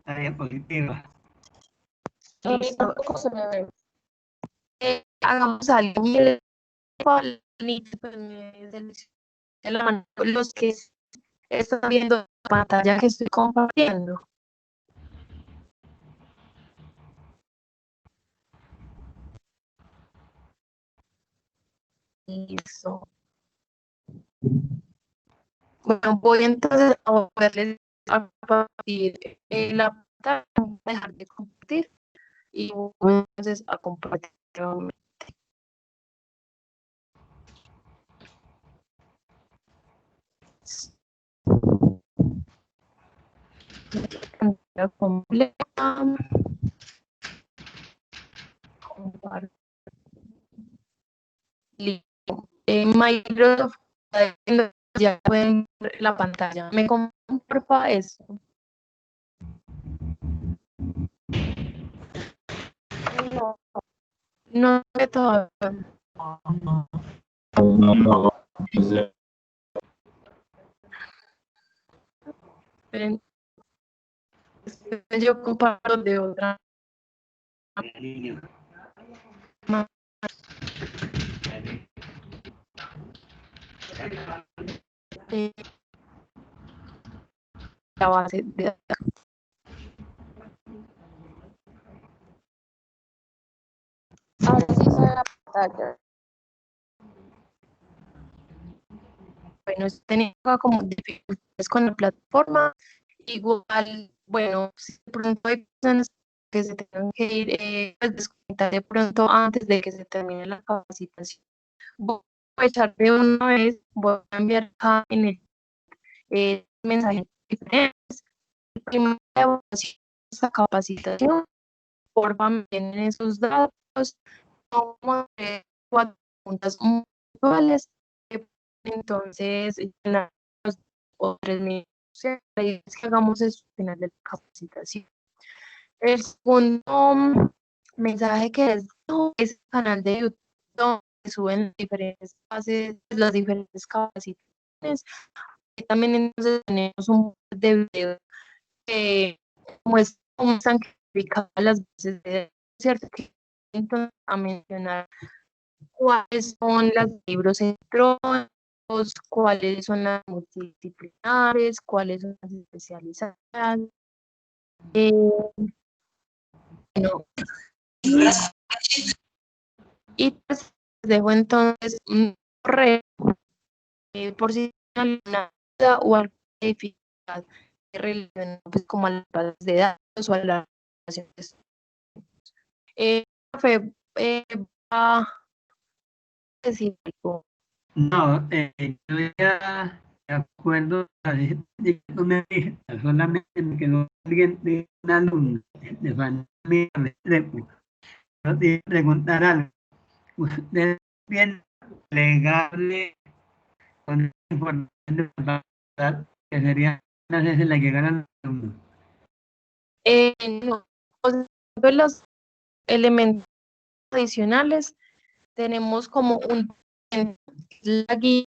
la diapositiva. listo, ¿cómo se me ve? Hagamos algo, mire, pues, me selecciona la mano, los que están viendo la pantalla que estoy compartiendo. Listo. Bueno, voy entonces a volverles a compartir la pantalla, voy a dejar de compartir y voy entonces a compartir nuevamente. Pantalla completa. Compartir. Listo. Microsoft ya pueden ver la pantalla. ¿Me comparten porfa eso? No, no que todavía. No, Esperen, yo comparto de otra. eh, la base de datos. Ahora sí sale la pantalla. Bueno, tenía como dificultades con la plataforma. Igual, bueno, si de pronto hay personas que se tengan que ir, pues desconectar de pronto antes de que se termine la capacitación. Voy a echar de una vez, voy a enviar acá en el mensajes diferentes. Primero, evaluación de esta capacitación, por favor, me tienen esos datos, como 4 preguntas muy puntuales, entonces, llenar los o 3 minutos, la idea es que hagamos eso al final de la capacitación. El segundo mensaje que les doy es el canal de YouTube, donde suben diferentes fases, las diferentes capacitaciones. Y también entonces tenemos un de video que muestra cómo están clasificadas las bases de datos, ¿cierto? Que entonces a mencionar cuáles son los libros electrónicos, cuáles son las multidisciplinares, cuáles son las especializadas. Bueno, y pues les dejo entonces un correo por si tienen alguna duda o alguna dificultad relacionada pues, como a las bases de datos o a las relaciones. Profe, va a decir algo. No, yo ya de acuerdo, tú me dijiste, solamente me quedó pendiente un alumno de familia Restrepo. Yo te iba a preguntar algo. ¿Ustedes bien legarle con información de verdad que sería una vez la llegar al alumno? No, o sea, de los elementos adicionales tenemos como la guía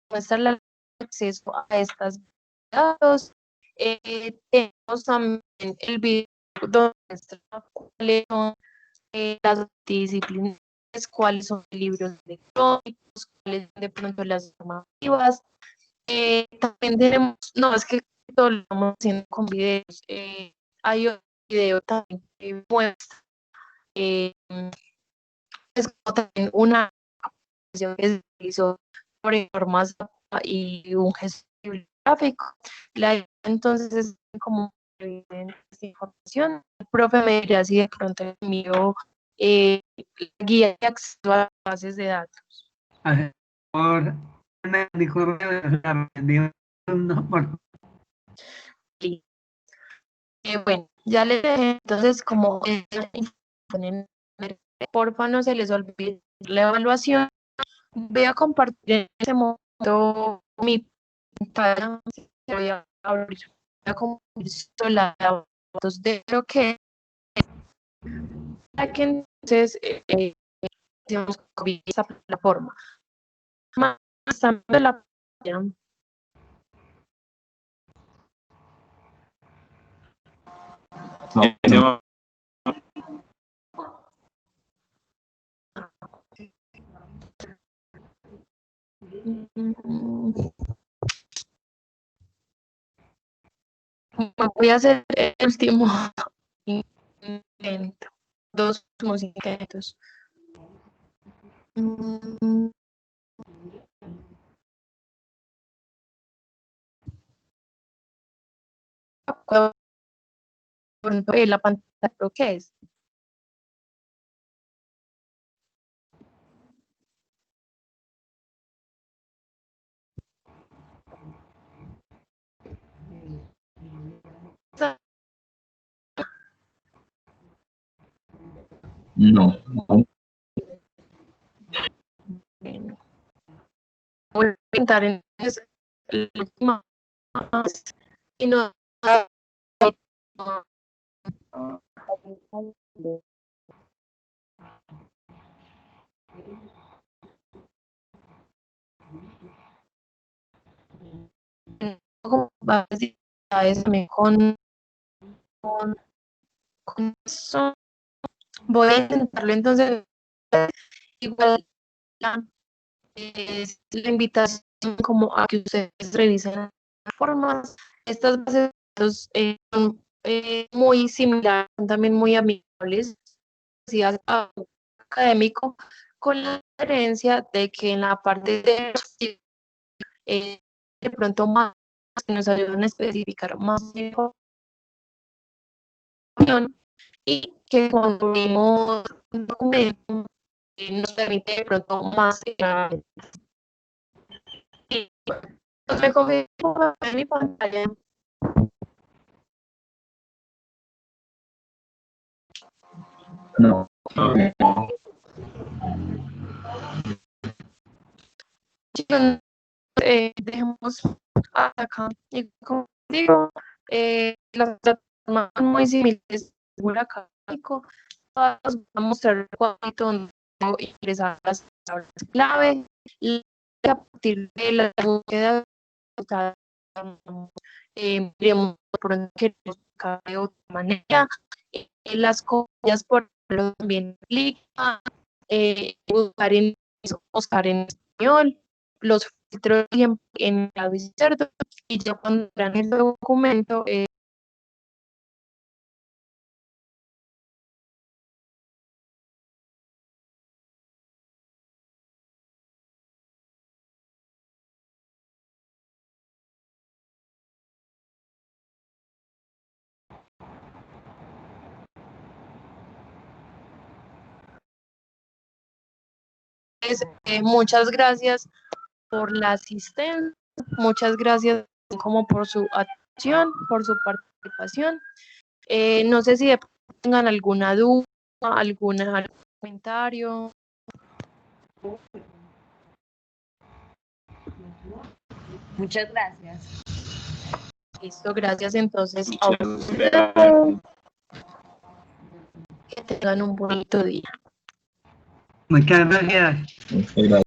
muestra el acceso a estas datos. Tenemos también el video donde muestra cuáles son las disciplinas, cuáles son los libros electrónicos, cuáles son de pronto las normativas. También tenemos, no, es que todo lo estamos haciendo con videos. Hay otro video también que muestra, es como también una que se hizo sobre formas y un gesto gráfico. La idea entonces es como esta información. El profe me dirá si de pronto le envío la guía de acceso a las bases de datos. Por mi correo, no, por Sí. Bueno, ya le dejé entonces como porfa no se les olvide la evaluación. Voy a compartir en este momento mi pantalla. Voy a abrir, voy a compartir la datos de lo que para que entonces digamos, copie esa plataforma. Más también de la pantalla. No, Voy a hacer el último intento, dos últimos intentos. La pantalla creo que es. no. Bueno, voy a pintar en el último y no como varias dificultades también con eso. Voy a intentarlo entonces. Igual es la invitación como a que ustedes revisen las formas. Estas bases de datos son muy similares, son también muy amigables a académico, con la diferencia de que en la parte de pronto más que nos ayudan a especificar más información y que cuando vimos un documento nos permite de pronto más pues me confirmo en mi pantalla. No. Chicos, dejemos acá. Y como digo, las plataformas son muy similares según académico. Todas van a mostrar cuánto donde ingresar las palabras clave y a partir de la búsqueda miremos por dónde queremos buscar de otra manera. Las comillas por ejemplo también aplica, buscar en español, los filtros en clave y cerdo, y ya cuando vean el documento, muchas gracias por la asistencia, muchas gracias como por su atención, por su participación. No sé si de pronto tengan alguna duda, algún comentario. Muchas gracias. Listo, gracias entonces a Muchas ustedes. gracias. Que tengan un bonito día. muchas gracias. Muchas gracias.